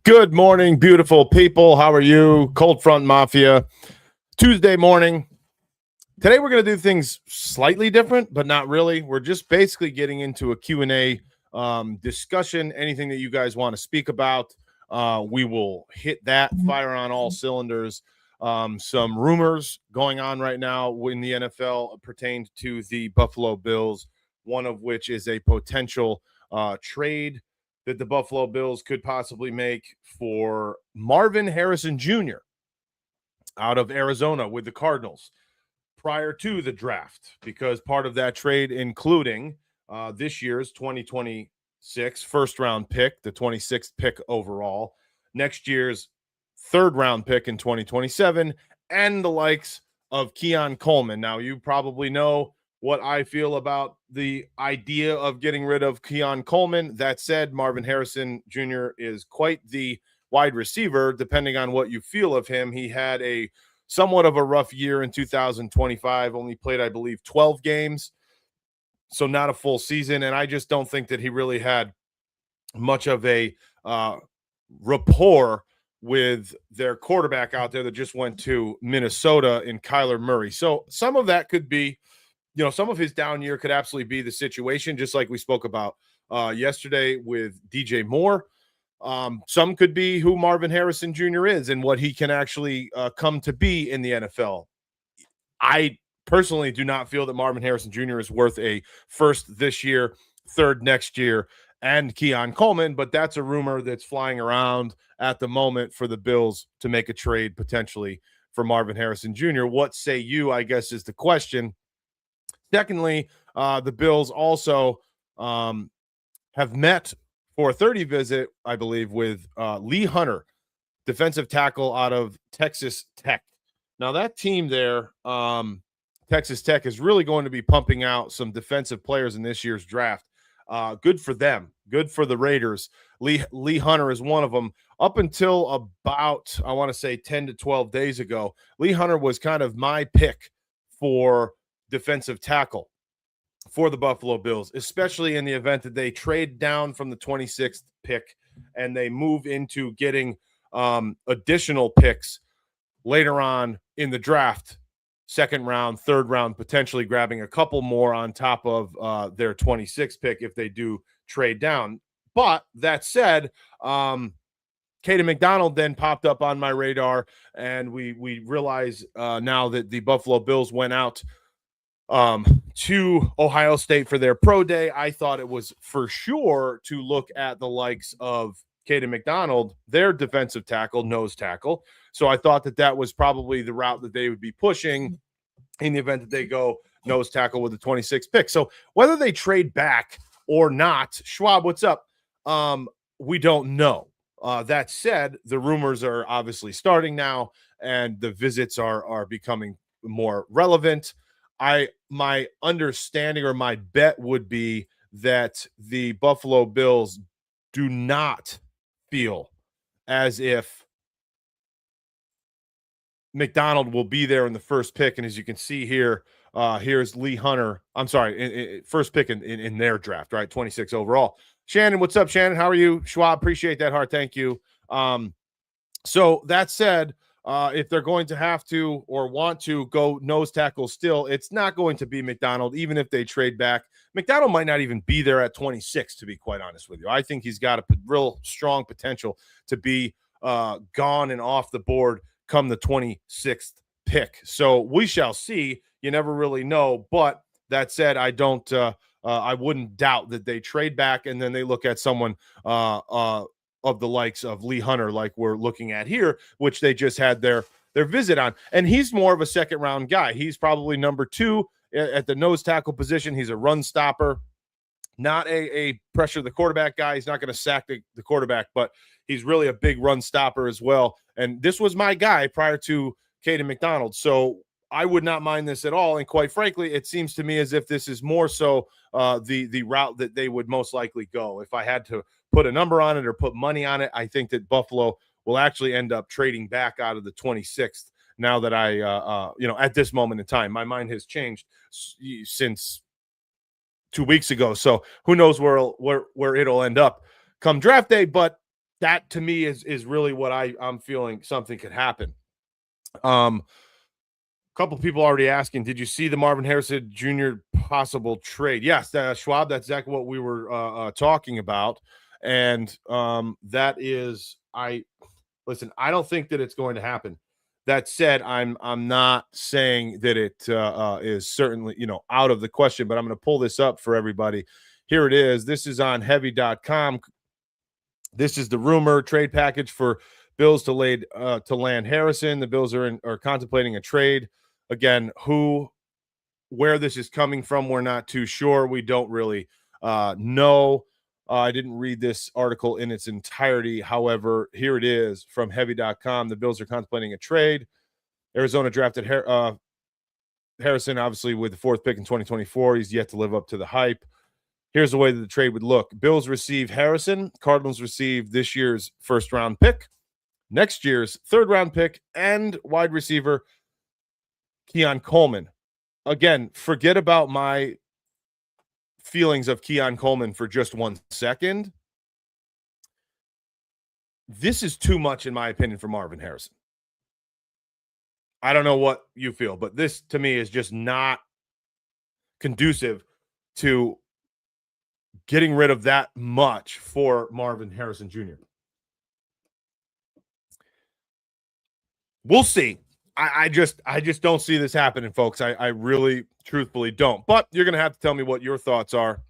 Good morning, beautiful people. How are you? Cold Front Mafia. Tuesday morning. Today we're going to do things slightly different, but not really. We're just basically getting into a Q&A discussion. Anything that you guys want to speak about, we will hit that, fire on all cylinders. Some rumors going on right now in the NFL pertained to the Buffalo Bills, one of which is a potential trade that the Buffalo Bills could possibly make for Marvin Harrison Jr. out of Arizona with the Cardinals prior to the draft, because part of that trade including this year's 2026 first round pick, the 26th pick overall, next year's third round pick in 2027, and the likes of Keon Coleman. Now, you probably know what I feel about the idea of getting rid of Keon Coleman. That said, Marvin Harrison Jr. is quite the wide receiver, depending on what you feel of him. He had a somewhat of a rough year in 2025, only played, I believe, 12 games, so not a full season, and I just don't think that he really had much of a rapport with their quarterback out there that just went to Minnesota in Kyler Murray. So some of that could be, some of his down year could absolutely be the situation, just like we spoke about yesterday with DJ Moore. Some could be who Marvin Harrison Jr. is and what he can actually come to be in the NFL. I personally do not feel that Marvin Harrison Jr. is worth a first this year, third next year, and Keon Coleman, but that's a rumor that's flying around at the moment for the Bills to make a trade potentially for Marvin Harrison Jr. What say you, I guess, is the question. Secondly, the Bills also have met for a 30 visit, I believe, with Lee Hunter, defensive tackle out of Texas Tech. Now, that team there, Texas Tech, is really going to be pumping out some defensive players in this year's draft. Good for them. Good for the Raiders. Lee Hunter is one of them. Up until about, I want to say, 10 to 12 days ago, Lee Hunter was kind of my pick for defensive tackle for the Buffalo Bills, especially in the event that they trade down from the 26th pick and they move into getting additional picks later on in the draft, second round, third round, potentially grabbing a couple more on top of their 26th pick if they do trade down. But that said, Caden McDonald then popped up on my radar, and we realize now that the Buffalo Bills went out to Ohio State for their pro day. I thought it was for sure to look at the likes of Caden McDonald, their defensive tackle, nose tackle. So I thought that was probably the route that they would be pushing in the event that they go nose tackle with the 26th pick. So whether they trade back or not, Schwab, what's up? We don't know. That said, the rumors are obviously starting now, and the visits are becoming more relevant. My understanding or my bet would be that the Buffalo Bills do not feel as if McDonald will be there in the first pick. And as you can see here, here's Lee Hunter. I'm sorry, first pick in their draft, right? 26 overall. Shannon, what's up, Shannon? How are you? Schwab, appreciate that heart. Thank you. So that said, if they're going to have to or want to go nose tackle still, it's not going to be McDonald, even if they trade back. McDonald might not even be there at 26, to be quite honest with you. I think he's got a real strong potential to be gone and off the board come the 26th pick. So we shall see. You never really know. But that said, I wouldn't doubt that they trade back and then they look at someone of the likes of Lee Hunter, like we're looking at here, which they just had their visit on. And he's more of a second round guy. He's probably number 2 at the nose tackle position. He's a run stopper, not a pressure the quarterback guy. He's not going to sack the quarterback, but he's really a big run stopper as well. And this was my guy prior to Caden McDonald. So I would not mind this at all. And quite frankly, it seems to me as if this is more so the route that they would most likely go. If I had to put a number on it or put money on it, I think that Buffalo will actually end up trading back out of the 26th. Now that at this moment in time, my mind has changed since 2 weeks ago. So who knows where it'll end up come draft day. But that to me is really what I'm feeling something could happen. A couple people already asking, did you see the Marvin Harrison Jr. possible trade? Yes, Schwab, that's exactly what we were talking about. And that is, I don't think that it's going to happen. That said, I'm not saying that it is certainly, out of the question, but I'm going to pull this up for everybody. Here it is. This is on heavy.com. This is the rumor trade package for Bills to land Harrison. The Bills are contemplating a trade. Again, where this is coming from, we're not too sure. We don't really know. I didn't read this article in its entirety. However, here it is from heavy.com. The Bills are contemplating a trade. Arizona drafted Harrison, obviously, with the 4th pick in 2024. He's yet to live up to the hype. Here's the way that the trade would look. Bills receive Harrison. Cardinals receive this year's 1st-round pick, next year's 3rd-round pick, and wide receiver Keon Coleman. Again, forget about my feelings of Keon Coleman for just 1 second. This is too much, in my opinion, for Marvin Harrison. I don't know what you feel, but this to me is just not conducive to getting rid of that much for Marvin Harrison Jr. We'll see. I just don't see this happening, folks. I really, truthfully don't. But you're going to have to tell me what your thoughts are.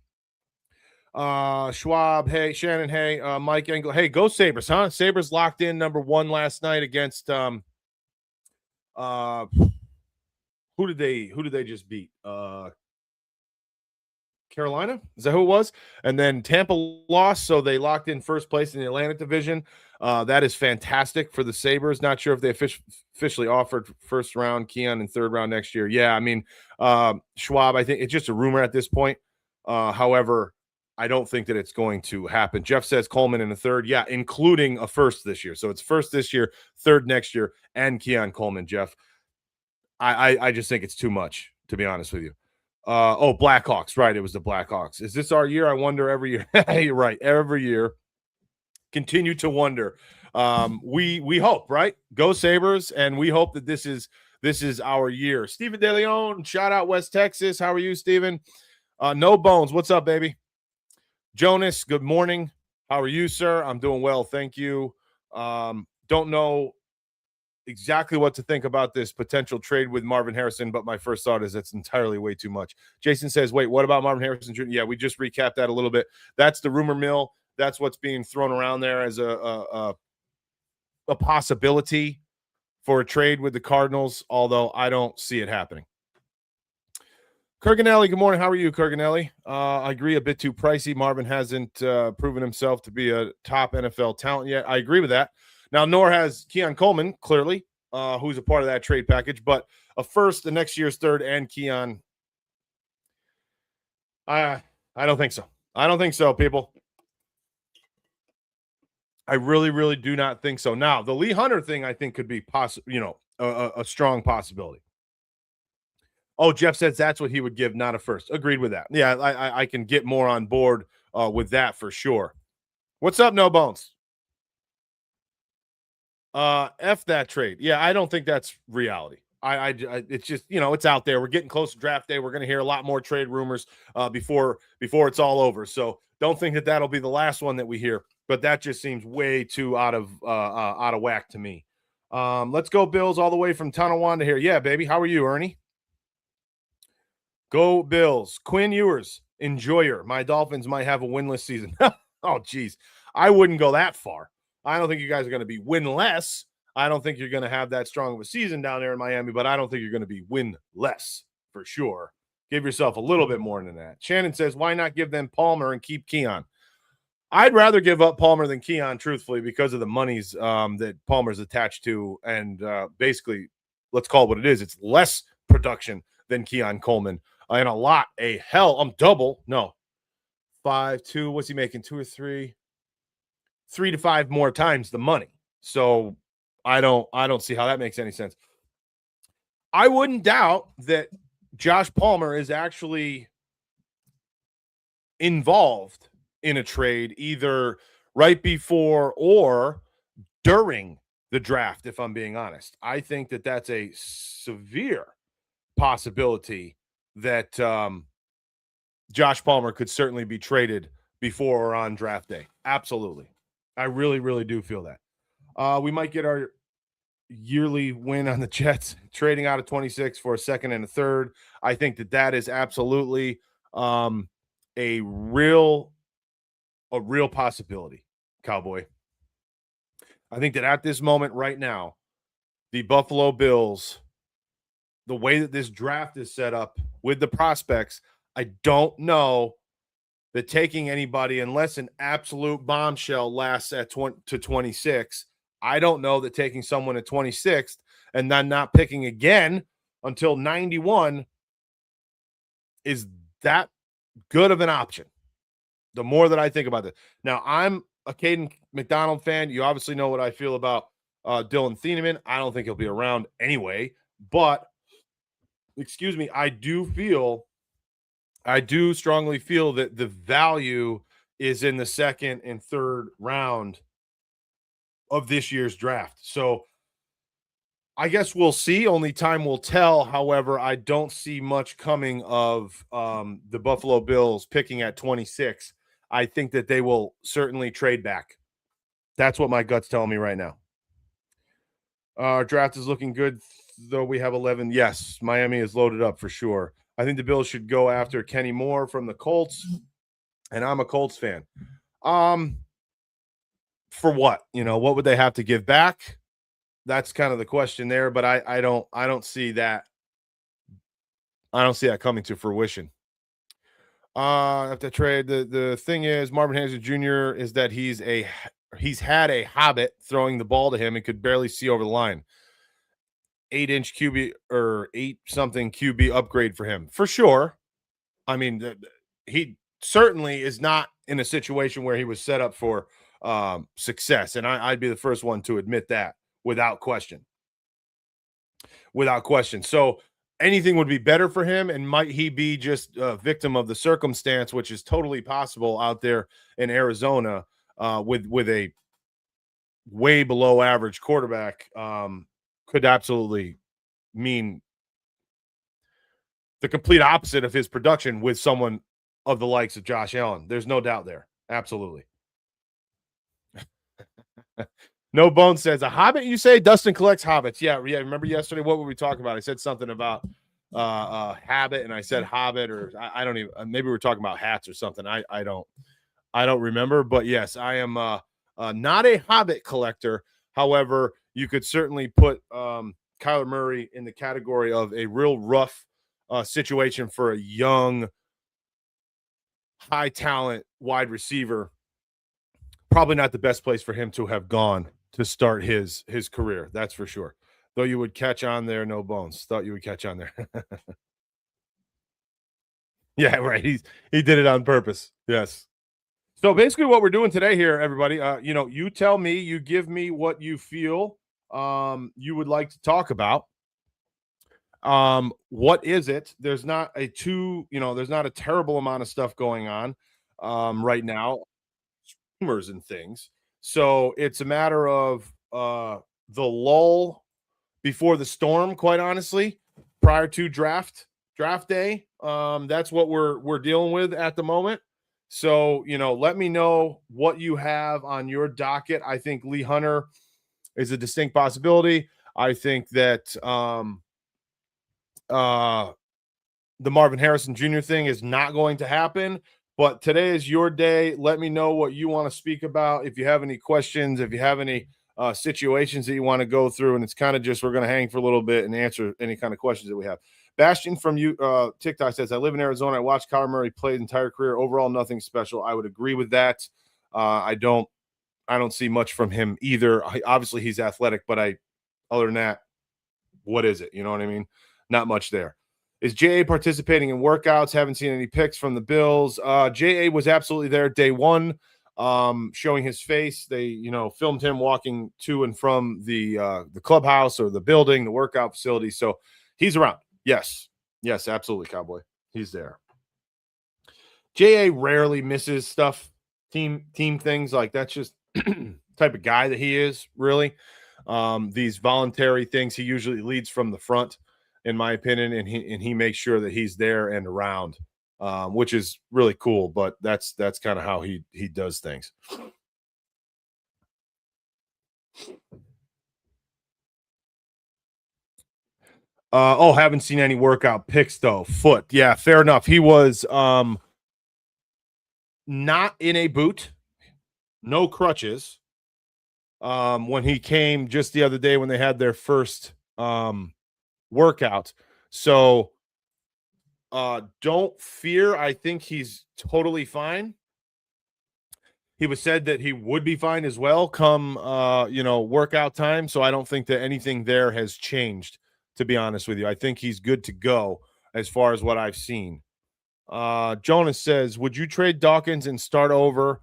Schwab, hey. Shannon, hey. Mike Engel, hey. Go Sabres, huh? Sabres locked in number 1 last night against who did they just beat? Carolina? Is that who it was? And then Tampa lost, so they locked in 1st place in the Atlantic Division. That is fantastic for the Sabres. Not sure if they officially offered 1st round Keon and 3rd round next year. Yeah, I mean, Schwab, I think it's just a rumor at this point. However, I don't think that it's going to happen. Jeff says Coleman in the 3rd. Yeah, including a 1st this year. So it's 1st this year, 3rd next year, and Keon Coleman, Jeff. I just think it's too much, to be honest with you. Blackhawks, right? It was the Blackhawks. Is this our year? I wonder every year. You're right. Every year. Continue to wonder. We hope, right? Go Sabres, and we hope that this is our year. Stephen De Leon, shout out West Texas. How are you, Stephen? No Bones, what's up, baby? Jonas, good morning. How are you, sir? I'm doing well, thank you. Don't know exactly what to think about this potential trade with Marvin Harrison, but my first thought is it's entirely way too much. Jason says, wait, what about Marvin Harrison Jr.? Yeah, we just recapped that a little bit. That's the rumor mill. That's what's being thrown around there as a possibility for a trade with the Cardinals, although I don't see it happening. Kurganelli, good morning. How are you, Kurganelli? I agree, a bit too pricey. Marvin hasn't proven himself to be a top NFL talent yet. I agree with that. Now, nor has Keon Coleman, clearly, who's a part of that trade package, but a 1st, the next year's 3rd, and Keon. I don't think so. I don't think so, people. I really, really do not think so. Now, the Lee Hunter thing, I think, could be a strong possibility. Oh, Jeff says that's what he would give, not a 1st. Agreed with that. Yeah, I can get more on board with that for sure. What's up, No Bones? F that trade. Yeah, I don't think that's reality. It's just, it's out there. We're getting close to draft day. We're going to hear a lot more trade rumors before it's all over. So don't think that that'll be the last one that we hear. But that just seems way too out of whack to me. Let's go Bills all the way from Tonawanda here. Yeah, baby. How are you, Ernie? Go Bills. Quinn Ewers, enjoyer. My Dolphins might have a winless season. Oh, geez. I wouldn't go that far. I don't think you guys are going to be winless. I don't think you're going to have that strong of a season down there in Miami, but I don't think you're going to be winless for sure. Give yourself a little bit more than that. Shannon says, why not give them Palmer and keep Keon? I'd rather give up Palmer than Keon, truthfully, because of the monies that Palmer's attached to. And basically, let's call it what it is. It's less production than Keon Coleman. And double. No. 5, 2. What's he making? 2 or 3? 3 to 5 more times the money. So I don't see how that makes any sense. I wouldn't doubt that Josh Palmer is actually involved in a trade, either right before or during the draft, if I'm being honest. I think that that's a severe possibility that Josh Palmer could certainly be traded before or on draft day. Absolutely. I really, really do feel that. We might get our yearly win on the Jets, trading out of 26 for a second and a third. I think that that is absolutely a real possibility, Cowboy. I think that at this moment right now, the Buffalo Bills, the way that this draft is set up with the prospects, I don't know that taking anybody unless an absolute bombshell lasts at 20 to 26. I don't know that taking someone at 26th and then not picking again until 91 is that good of an option. The more that I think about it. Now, I'm a Caden McDonald fan. You obviously know what I feel about Dylan Thieneman. I don't think he'll be around anyway, but excuse me, I do strongly feel that the value is in the second and third round of this year's draft. So I guess we'll see. Only time will tell. However, I don't see much coming of the Buffalo Bills picking at 26. I think that they will certainly trade back. That's what my gut's telling me right now. Our draft is looking good, though we have 11. Yes, Miami is loaded up for sure. I think the Bills should go after Kenny Moore from the Colts, and I'm a Colts fan. For what? What would they have to give back? That's kind of the question there, but I don't see that. I don't see that coming to fruition. After trade, the thing is, Marvin Harrison Jr. is that he's had a habit throwing the ball to him and could barely see over the line. 8-inch QB or 8-something QB upgrade for him for sure. I mean, he certainly is not in a situation where he was set up for success, and I'd be the first one to admit that without question. Without question. So anything would be better for him, and might he be just a victim of the circumstance, which is totally possible out there in Arizona with a way below average quarterback. Could absolutely mean the complete opposite of his production with someone of the likes of Josh Allen. There's no doubt there. Absolutely. No Bone says, a hobbit, you say? Dustin collects hobbits. Yeah. Remember yesterday, what were we talking about? I said something about habit, and I said hobbit, or I don't even, maybe we were talking about hats or something. I don't remember, but yes, I am not a hobbit collector. However, you could certainly put Kyler Murray in the category of a real rough situation for a young, high talent wide receiver. Probably not the best place for him to have gone to start his career. That's for sure. Though you would catch on there, No Bones. Thought you would catch on there. Yeah, right. He did it on purpose. Yes. So basically what we're doing today here, everybody, you tell me, you give me what you feel you would like to talk about. What is it? There's not a terrible amount of stuff going on right now, rumors and things. So it's a matter of the lull before the storm, quite honestly, prior to draft day. That's what we're dealing with at the moment. So, let me know what you have on your docket. I think Lee Hunter is a distinct possibility. I think that the Marvin Harrison Jr. thing is not going to happen. But today is your day. Let me know what you want to speak about. If you have any questions, if you have any situations that you want to go through, and it's kind of just we're going to hang for a little bit and answer any kind of questions that we have. Bastion from TikTok says, I live in Arizona. I watched Kyler Murray play his entire career. Overall, nothing special. I would agree with that. I don't see much from him either. Obviously, he's athletic, but other than that, what is it? You know what I mean? Not much there. Is J.A. participating in workouts? Haven't seen any pics from the Bills. J.A. was absolutely there day one, showing his face. They, filmed him walking to and from the clubhouse or the building, the workout facility. So he's around. Yes, absolutely, Cowboy. He's there. J.A. rarely misses stuff. team things. Like that's just type of guy that he is, really. These voluntary things, he usually leads from the front, in my opinion, and he makes sure that he's there and around, which is really cool. But that's kind of how he does things. Haven't seen any workout pics though. Foot, yeah, fair enough. He was not in a boot, no crutches. When he came just the other day when they had their first workout. So don't fear. I think he's totally fine. He was said that he would be fine as well come workout time. So I don't think that anything there has changed, to be honest with you. I think he's good to go as far as what I've seen. Jonas says, would you trade Dawkins and start over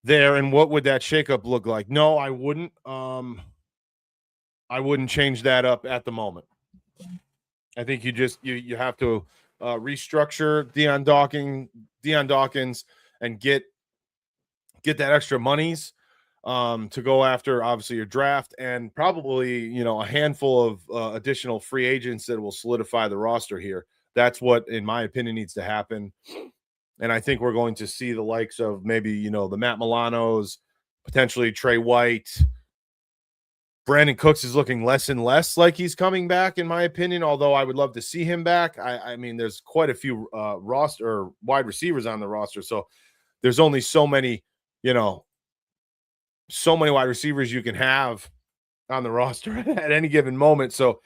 there? And what would that shakeup look like? No, I wouldn't. I wouldn't change that up at the moment. I think you have to restructure Dion Dawkins and get that extra monies to go after obviously your draft and probably a handful of additional free agents that will solidify the roster here. That's what, in my opinion, needs to happen. And I think we're going to see the likes of maybe the Matt Milanos, potentially Trey White. Brandon Cooks is looking less and less like he's coming back, in my opinion, although I would love to see him back. I mean, there's quite a few roster or wide receivers on the roster. So there's only so many wide receivers you can have on the roster at any given moment. So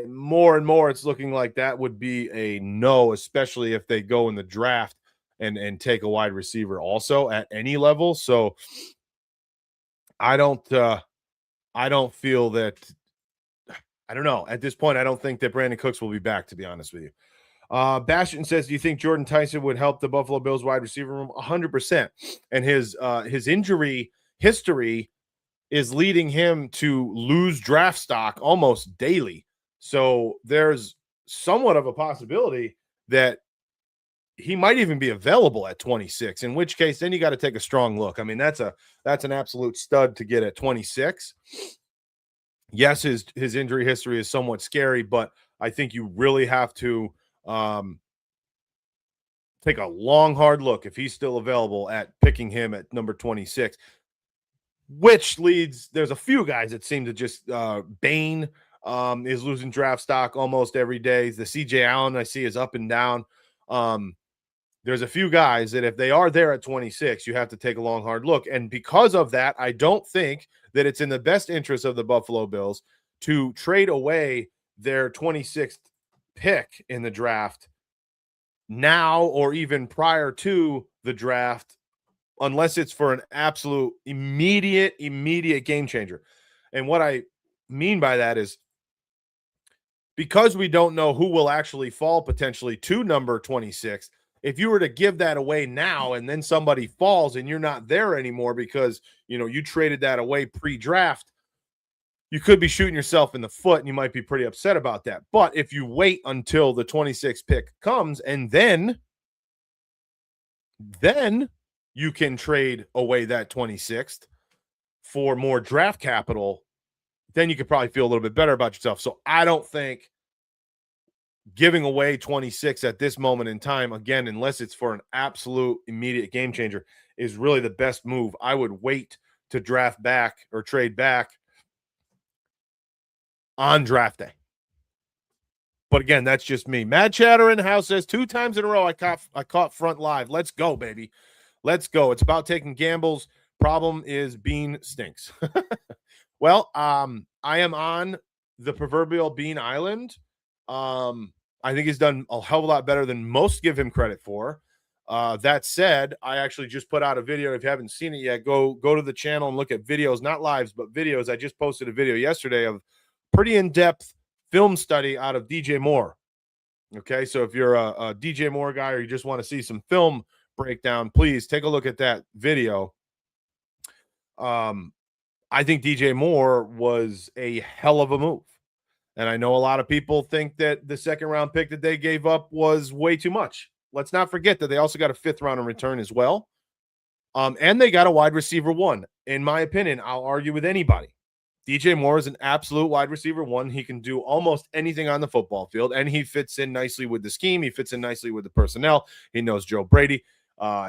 more and more, it's looking like that would be a no, especially if they go in the draft and take a wide receiver also at any level. So I don't feel that. I don't know. At this point, I don't think that Brandon Cooks will be back, to be honest with you. Bastion says, do you think Jordan Tyson would help the Buffalo Bills wide receiver room? 100%. And his injury history is leading him to lose draft stock almost daily. So there's somewhat of a possibility that he might even be available at 26, in which case then you got to take a strong look. I mean, that's an absolute stud to get at 26. Yes, his injury history is somewhat scary, but I think you really have to take a long, hard look if he's still available at picking him at number 26, which leads, there's a few guys that seem to just Bain is losing draft stock almost every day. The CJ Allen I see is up and down. There's a few guys that if they are there at 26, you have to take a long, hard look. And because of that, I don't think that it's in the best interest of the Buffalo Bills to trade away their 26th pick in the draft now or even prior to the draft, unless it's for an absolute immediate game changer. And what I mean by that is because we don't know who will actually fall potentially to number 26, if you were to give that away now and then somebody falls and you're not there anymore because, you traded that away pre-draft, you could be shooting yourself in the foot and you might be pretty upset about that. But if you wait until the 26th pick comes and then you can trade away that 26th for more draft capital, then you could probably feel a little bit better about yourself. So I don't think giving away 26 at this moment in time, again, unless it's for an absolute immediate game changer, is really the best move. I would wait to draft back or trade back on draft day. But again, that's just me. Mad Chatter in the house says 2 times in a row I caught Front Live. Let's go, baby. Let's go. It's about taking gambles. Problem is Bean stinks. Well, I am on the proverbial Bean Island. I think he's done a hell of a lot better than most give him credit for. That said, I actually just put out a video. If you haven't seen it yet, go to the channel and look at videos, not lives, but videos. I just posted a video yesterday of pretty in-depth film study out of DJ Moore. Okay, so if you're a DJ Moore guy or you just want to see some film breakdown, please take a look at that video. I think DJ Moore was a hell of a move. And I know a lot of people think that the second round pick that they gave up was way too much. let's not forget that they also got a 5th round in return as well. And they got a wide receiver 1. In my opinion, I'll argue with anybody. DJ Moore is an absolute wide receiver 1. He can do almost anything on the football field, and he fits in nicely with the scheme. He fits in nicely with the personnel. He knows Joe Brady.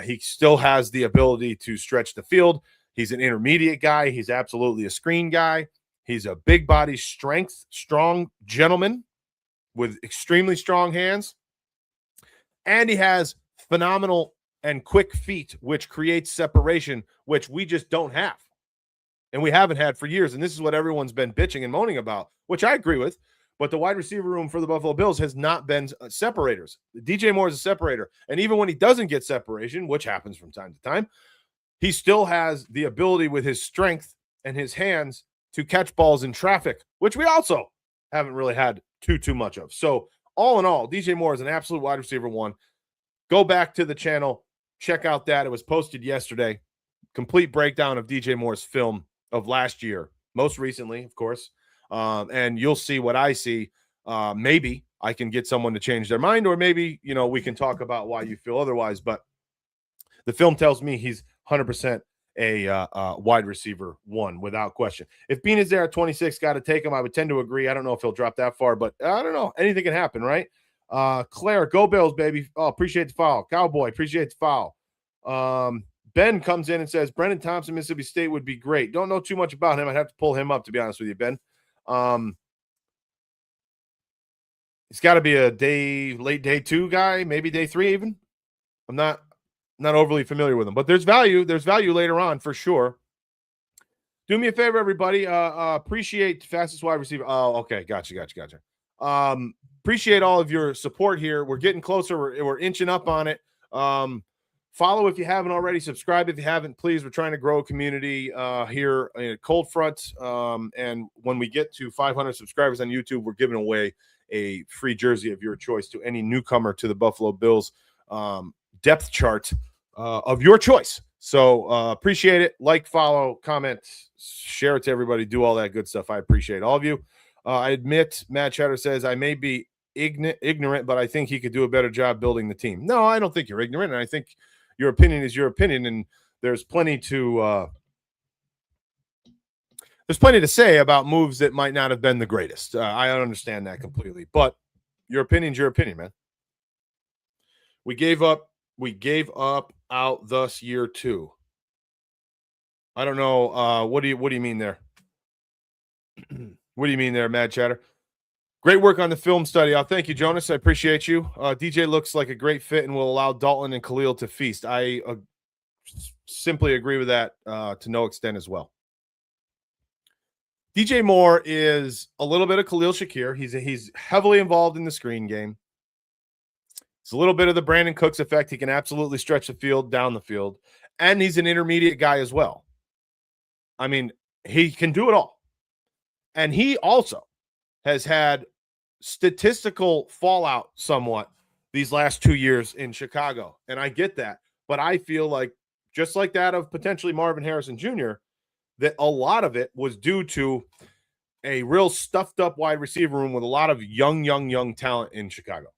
He still has the ability to stretch the field. He's an intermediate guy. He's absolutely a screen guy. He's a big body strength, strong gentleman with extremely strong hands. And he has phenomenal and quick feet, which creates separation, which we just don't have. And we haven't had for years. And this is what everyone's been bitching and moaning about, which I agree with. But the wide receiver room for the Buffalo Bills has not been separators. DJ Moore is a separator. And even when he doesn't get separation, which happens from time to time, he still has the ability with his strength and his hands to catch balls in traffic, which we also haven't really had too much of. So all in all, DJ Moore is an absolute wide receiver 1. Go back to the channel, check out that. It was posted yesterday. Complete breakdown of DJ Moore's film of last year, most recently, of course. And you'll see what I see. Maybe I can get someone to change their mind, or maybe, we can talk about why you feel otherwise. But the film tells me he's 100% a wide receiver 1 without question. If Bean is there at 26, got to take him. I would tend to agree. I don't know if he'll drop that far, but I don't know. Anything can happen, right? Claire, go Bills, baby. Oh, appreciate the foul. Cowboy, appreciate the foul. Ben comes in and says, Brendan Thompson, Mississippi State would be great. Don't know too much about him. I'd have to pull him up, to be honest with you, Ben. He's got to be a late day 2 guy, maybe day 3 even. I'm not overly familiar with him, but there's value. There's value later on for sure. Do me a favor, everybody. Appreciate fastest wide receiver. Oh, okay. Gotcha. Appreciate all of your support here. We're getting closer. We're inching up on it. Follow if you haven't already. Subscribe if you haven't, please. We're trying to grow a community here in Cold Front. And when we get to 500 subscribers on YouTube, we're giving away a free jersey of your choice to any newcomer to the Buffalo Bills depth chart of your choice. So appreciate it. Like, follow, comment, share it to everybody. Do all that good stuff. I appreciate all of you. I admit, Matt Chatter says, I may be ignorant, but I think he could do a better job building the team. No, I don't think you're ignorant. And I think your opinion is your opinion. And there's plenty to say about moves that might not have been the greatest. I understand that completely. But your opinion's your opinion, man. We gave up out thus year 2. I don't know. What do you mean there? What do you mean there, Mad Chatter? Great work on the film study. Thank you, Jonas. I appreciate you. DJ looks like a great fit and will allow Dalton and Khalil to feast. I simply agree with that to no extent as well. DJ Moore is a little bit of Khalil Shakir. He's heavily involved in the screen game. It's a little bit of the Brandon Cooks effect. He can absolutely stretch the field, down the field. And he's an intermediate guy as well. I mean, he can do it all. And he also has had statistical fallout somewhat these last 2 years in Chicago. And I get that. But I feel like, just like that of potentially Marvin Harrison Jr., that a lot of it was due to a real stuffed up wide receiver room with a lot of young talent in Chicago.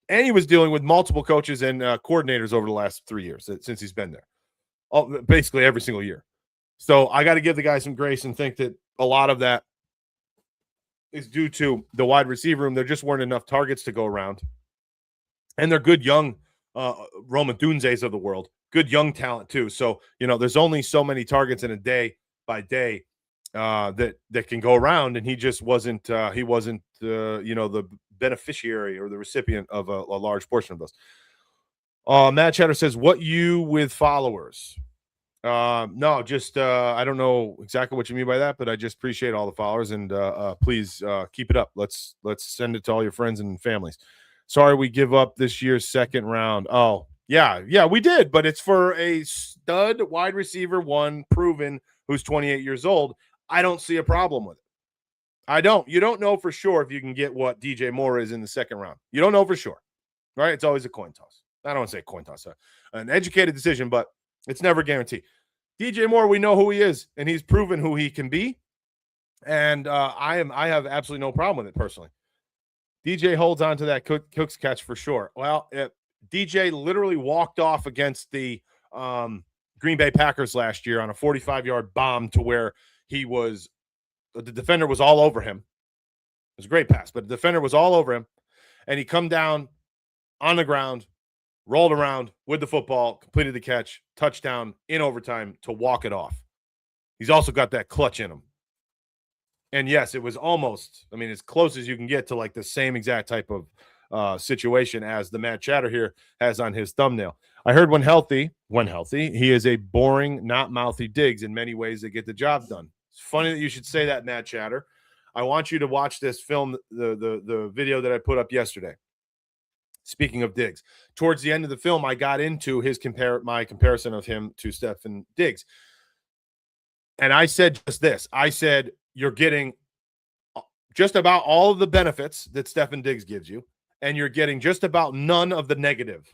And he was dealing with multiple coaches and coordinators over the last 3 years since he's been there. Basically every single year. So I got to give the guy some grace and think that a lot of that is due to the wide receiver room. There just weren't enough targets to go around. And they're good young Roma Dunzes of the world. Good young talent too. So, there's only so many targets in a day by day that can go around. And he just wasn't, the beneficiary or the recipient of a large portion of those. Matt Chatter says, what you with followers? No, just I don't know exactly what you mean by that, but I just appreciate all the followers and please keep it up. Let's send it to all your friends and families. Sorry we give up this year's second round. Oh, yeah, we did, but it's for a stud wide receiver 1 proven who's 28 years old. I don't see a problem with it. I don't. You don't know for sure if you can get what DJ Moore is in the second round. You don't know for sure, right? It's always a coin toss. I don't want to say coin toss, an educated decision, but it's never guaranteed. DJ Moore, we know who he is, and he's proven who he can be. And I have absolutely no problem with it personally. DJ holds on to that Cooks catch for sure. Well, DJ literally walked off against the Green Bay Packers last year on a 45-yard bomb to where the defender was all over him. It was a great pass, but the defender was all over him, and he come down on the ground, rolled around with the football, completed the catch, touchdown in overtime to walk it off. He's also got that clutch in him. And yes, it was almost, as close as you can get to like the same exact type of situation as the Matt Chatter here has on his thumbnail. I heard when healthy, he is a boring, not mouthy Diggs in many ways that get the job done. It's funny that you should say that, Matt Chatter. I want you to watch this film, the video that I put up yesterday. Speaking of Diggs, towards the end of the film, I got into my comparison of him to Stefon Diggs. And I said just this. I said, you're getting just about all of the benefits that Stefon Diggs gives you, and you're getting just about none of the negative,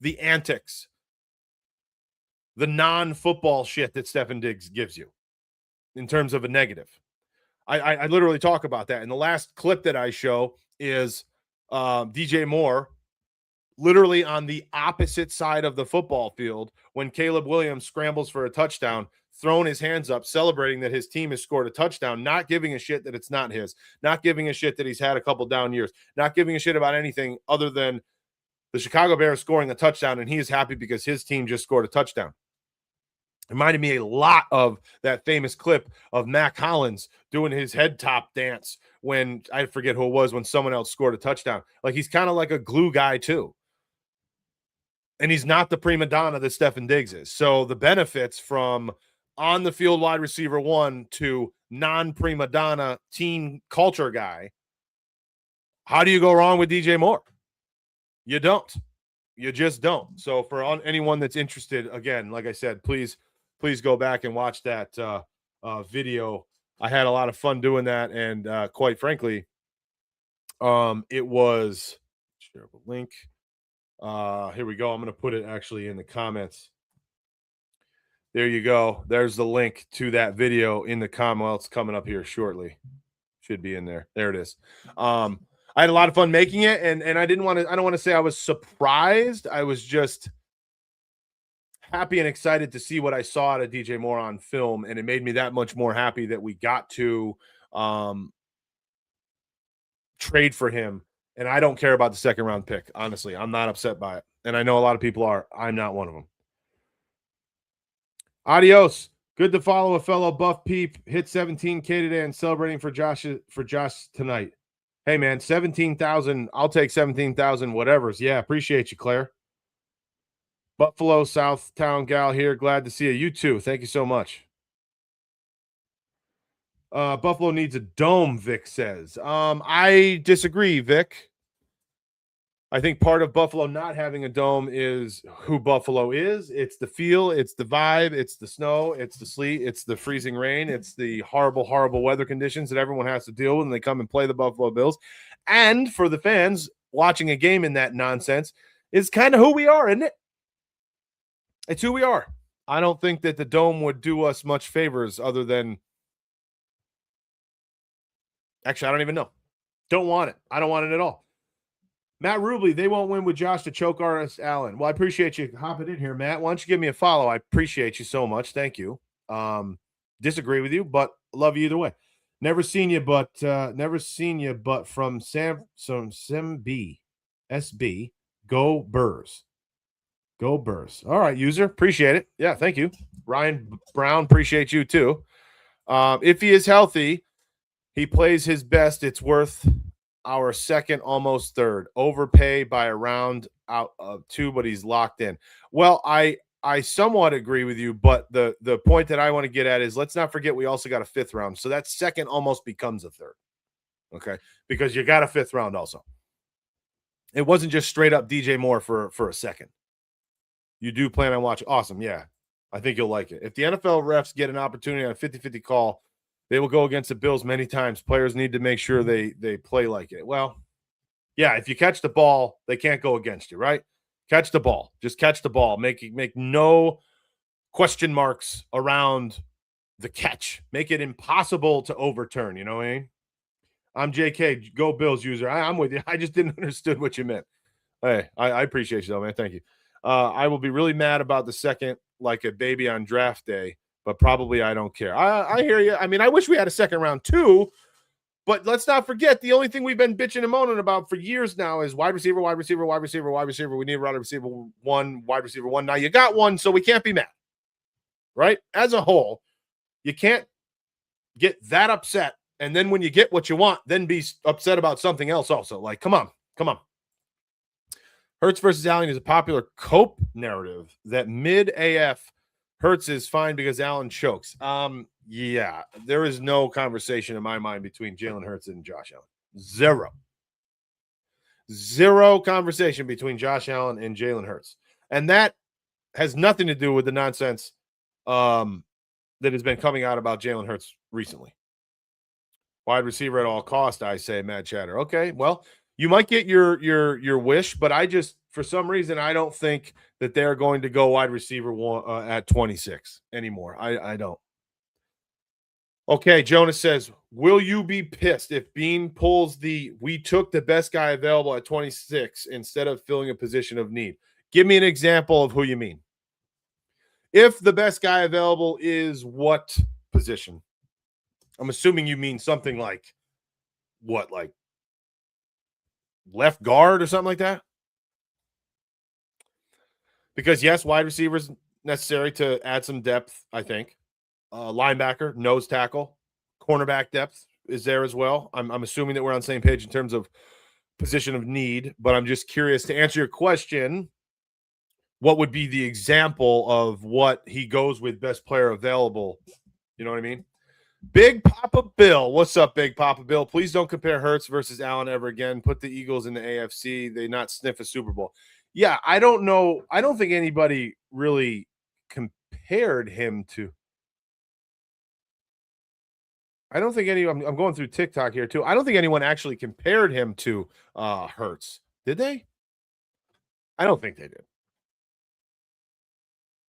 the antics, the non-football shit that Stefon Diggs gives you in terms of a negative. I literally talk about that. And the last clip that I show is DJ Moore literally on the opposite side of the football field when Caleb Williams scrambles for a touchdown, throwing his hands up, celebrating that his team has scored a touchdown, not giving a shit that it's not his, not giving a shit that he's had a couple down years, not giving a shit about anything other than the Chicago Bears scoring a touchdown, and he is happy because his team just scored a touchdown. Reminded me a lot of that famous clip of Mac Hollins doing his head top dance when, I forget who it was, when someone else scored a touchdown. Like, he's kind of like a glue guy too. And he's not the prima donna that Stefon Diggs is. So the benefits from on the field wide receiver one to non-prima donna teen culture guy, how do you go wrong with DJ Moore? You don't. You just don't. So for anyone that's interested, again, like I said, please go back and watch that video. I had a lot of fun doing that, and quite frankly, it was share a link. Here we go. I'm going to put it actually in the comments. There you go. There's the link to that video in the comment. Well, it's coming up here shortly. Should be in there. There it is. I had a lot of fun making it, and I don't want to say I was surprised. I was just happy and excited to see what I saw out of DJ Moore on film, and it made me that much more happy that we got to trade for him. And I don't care about the second round pick. Honestly, I'm not upset by it. And I know a lot of people are. I'm not one of them. Adios. Good to follow a fellow buff peep. Hit 17K today and celebrating for Josh tonight. Hey, man, 17,000. I'll take 17,000 whatever's. Yeah, appreciate you, Claire. Buffalo Southtown gal here. Glad to see you. You too. Thank you so much. Buffalo needs a dome, Vic says. I disagree, Vic. I think part of Buffalo not having a dome is who Buffalo is. It's the feel, it's the vibe, it's the snow, it's the sleet, it's the freezing rain, it's the horrible, horrible weather conditions that everyone has to deal with when they come and play the Buffalo Bills. And for the fans, watching a game in that nonsense is kind of who we are, isn't it? It's who we are. I don't think that the dome would do us much favors other than actually, I don't even know. Don't want it. I don't want it at all. Matt Rubley, they won't win with Josh to choke Artis Allen. Well, I appreciate you hopping in here, Matt. Why don't you give me a follow? I appreciate you so much. Thank you. Disagree with you, but love you either way. Never seen you, but from Sam B. SB. Go Burrs. Go Burrs. All right, user. Appreciate it. Yeah, thank you. Ryan Brown, appreciate you too. If he is healthy, he plays his best. It's worth our second, almost third. Overpay by a round out of two, but he's locked in. Well, I somewhat agree with you, but the point that I want to get at is let's not forget we also got a fifth round. So that second almost becomes a third. Okay? Because you got a fifth round also. It wasn't just straight up DJ Moore for a second. You do plan on watching. Awesome. Yeah. I think you'll like it. If the NFL refs get an opportunity on a 50-50 call, they will go against the Bills many times. Players need to make sure they play like it. Well, yeah, if you catch the ball, they can't go against you, right? Catch the ball. Just catch the ball. Make no question marks around the catch. Make it impossible to overturn, you know what I mean? I'm JK, go Bills user. I'm with you. I just didn't understand what you meant. Hey, I appreciate you though, man. Thank you. I will be really mad about the second, like a baby on draft day, but probably I don't care. I hear you. I mean, I wish we had a second round too, but let's not forget the only thing we've been bitching and moaning about for years now is wide receiver, wide receiver, wide receiver, wide receiver. We need a wide receiver one, wide receiver one. Now you got one, so we can't be mad, right? As a whole, you can't get that upset. And then when you get what you want, then be upset about something else also. Like, come on. Hurts versus Allen is a popular cope narrative that mid AF Hurts is fine because Allen chokes. Yeah, there is no conversation in my mind between Jalen Hurts and Josh Allen. Zero conversation between Josh Allen and Jalen Hurts. And that has nothing to do with the nonsense that has been coming out about Jalen Hurts recently. Wide receiver at all cost, I say, Mad Chatter. Okay, well, you might get your wish, but I just, for some reason, I don't think that they're going to go wide receiver one at 26 anymore. I don't. Okay, Jonas says, will you be pissed if Bean pulls we took the best guy available at 26 instead of filling a position of need? Give me an example of who you mean. If the best guy available is what position? I'm assuming you mean something like what, like left guard or something like that? Because, yes, wide receiver is necessary to add some depth, I think. Linebacker, nose tackle, cornerback depth is there as well. I'm assuming that we're on the same page in terms of position of need, but I'm just curious to answer your question. What would be the example of what he goes with best player available? You know what I mean? Big Papa Bill. What's up, Big Papa Bill? Please don't compare Hurts versus Allen ever again. Put the Eagles in the AFC. They not sniff a Super Bowl. Yeah, I don't know. I don't think anybody really compared him to. I don't think I'm going through TikTok here too. I don't think anyone actually compared him to Hurts. Did they? I don't think they did.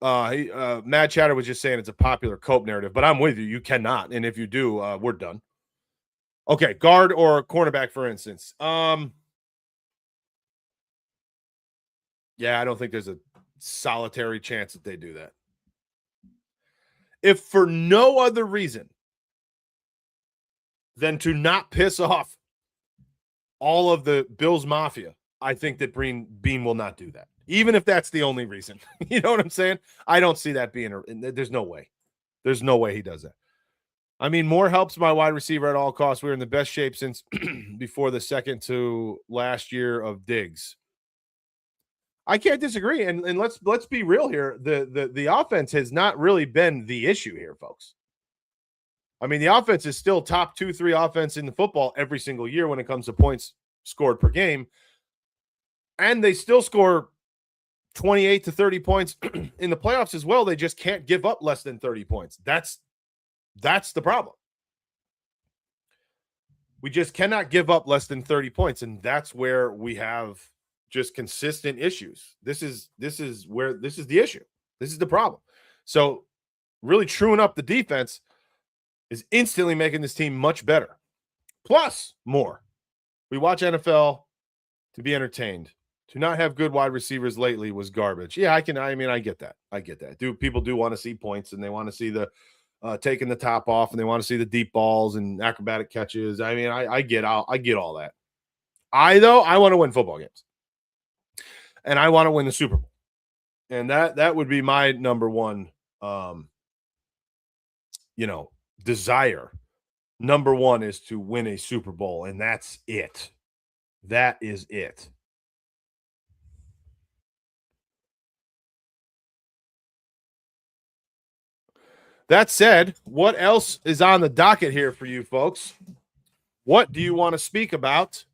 Mad Chatter was just saying it's a popular cope narrative, but I'm with you. You cannot, and if you do, we're done. Okay, guard or cornerback, for instance. Yeah, I don't think there's a solitary chance that they do that. If for no other reason than to not piss off all of the Bills Mafia, I think that Bean will not do that. Even if that's the only reason. You know what I'm saying? I don't see that being there's no way. There's no way he does that. I mean, Moore helps my wide receiver at all costs. We were in the best shape since before the second to last year of Diggs. I can't disagree. And let's be real here. The offense has not really been the issue here, folks. I mean, the offense is still top 2-3 offense in the football every single year when it comes to points scored per game. And they still score 28 to 30 points in the playoffs as well. They just can't give up less than 30 points. That's the problem. We just cannot give up less than 30 points, and that's where we have just consistent issues. This is the issue. This is the problem. So really truing up the defense is instantly making this team much better. Plus more. We watch NFL to be entertained. To not have good wide receivers lately was garbage. Yeah, I get that. I get that. People do want to see points, and they want to see the taking the top off, and they want to see the deep balls and acrobatic catches. I mean, I get all that. I want to win football games. And I want to win the Super Bowl. And that would be my number one desire. Number one is to win a Super Bowl, and that's it. That is it. That said, what else is on the docket here for you folks? What do you want to speak about?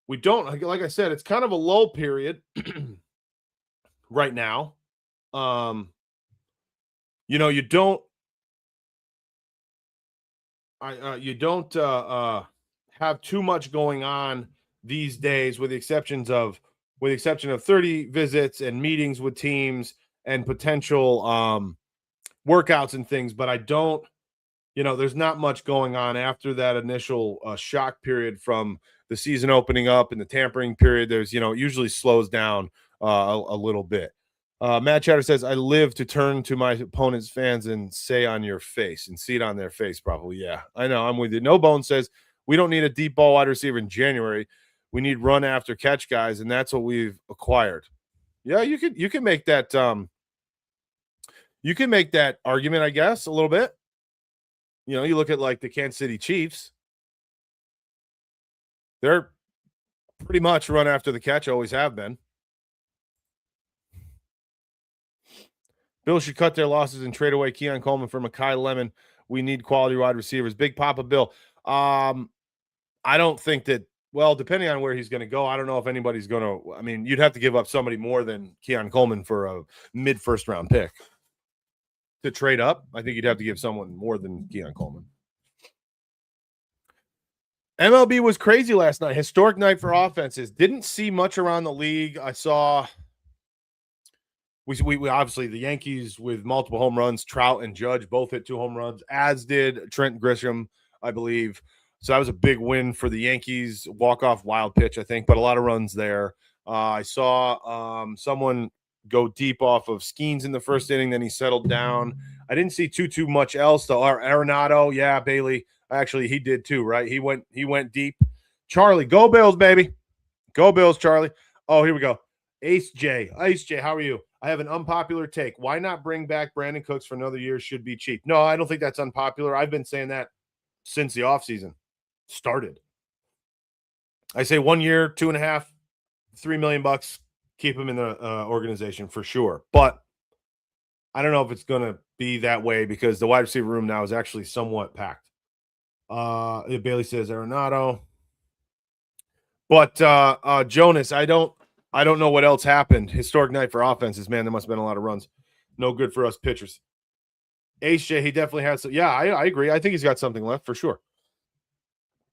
We don't, like I said, it's kind of a lull period right now. You don't have too much going on these days, with the exception of 30 visits and meetings with teams and potential workouts and things, but I don't there's not much going on after that initial shock period from the season opening up and the tampering period. There's, it usually slows down a little bit. Matt Chatter says, I live to turn to my opponent's fans and say on your face and see it on their face, probably. Yeah, I know. I'm with you. No Bone says, we don't need a deep ball wide receiver in January. We need run after catch guys, and that's what we've acquired. Yeah, you can make that you can make that argument, I guess, a little bit. You look at like the Kansas City Chiefs. They're pretty much run after the catch, always have been. Bill should cut their losses and trade away Keon Coleman for Mekhi Lemon. We need quality wide receivers. Big Papa Bill. I don't think that, well, depending on where he's going to go, I don't know if anybody's going to, I mean, you'd have to give up somebody more than Keon Coleman for a mid-first round pick. To trade up, I think you'd have to give someone more than Keon Coleman. MLB was crazy last night. Historic night for offenses. Didn't see much around the league. I saw we obviously the Yankees with multiple home runs. Trout and Judge both hit 2 home runs, as did Trent Grisham, I believe. So that was a big win for the Yankees. Walk-off wild pitch, I think, but a lot of runs there. I saw someone go deep off of Skeens in the first inning. Then he settled down. I didn't see too much else. Though Arenado, yeah, Bailey. Actually, he did too, right? He went deep. Charlie, go Bills, baby. Go Bills, Charlie. Oh, here we go. Ace J, how are you? I have an unpopular take. Why not bring back Brandon Cooks for another year? Should be cheap. No, I don't think that's unpopular. I've been saying that since the offseason started. I say 1 year, 2.5, $3 million. Keep him in the organization for sure. But I don't know if it's going to be that way because the wide receiver room now is actually somewhat packed. Bailey says Arenado. But Jonas, I don't know what else happened. Historic night for offenses, man. There must have been a lot of runs. No good for us pitchers. HJ, he definitely has some. Yeah, I agree. I think he's got something left for sure.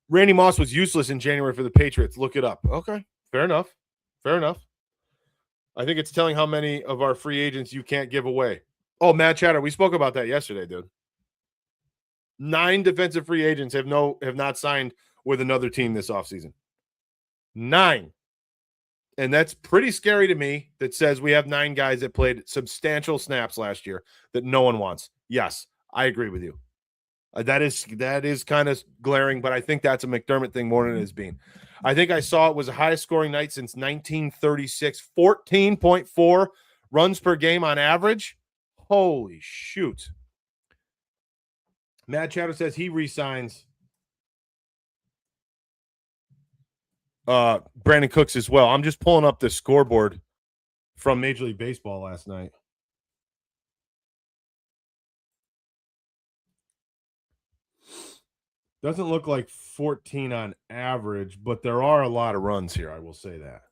Randy Moss was useless in January for the Patriots. Look it up. Okay, fair enough. I think it's telling how many of our free agents you can't give away. Oh, Matt Chatter, we spoke about that yesterday, dude. 9 defensive free agents have not signed with another team this offseason. 9. And that's pretty scary to me. That says we have 9 guys that played substantial snaps last year that no one wants. Yes, I agree with you. That is kind of glaring, but I think that's a McDermott thing more than it is Bean. I think I saw it was the highest scoring night since 1936, 14.4 runs per game on average. Holy shoot. Matt Chatter says he resigns Brandon Cooks as well. I'm just pulling up the scoreboard from Major League Baseball last night. Doesn't look like 14 on average, but there are a lot of runs here. I will say that.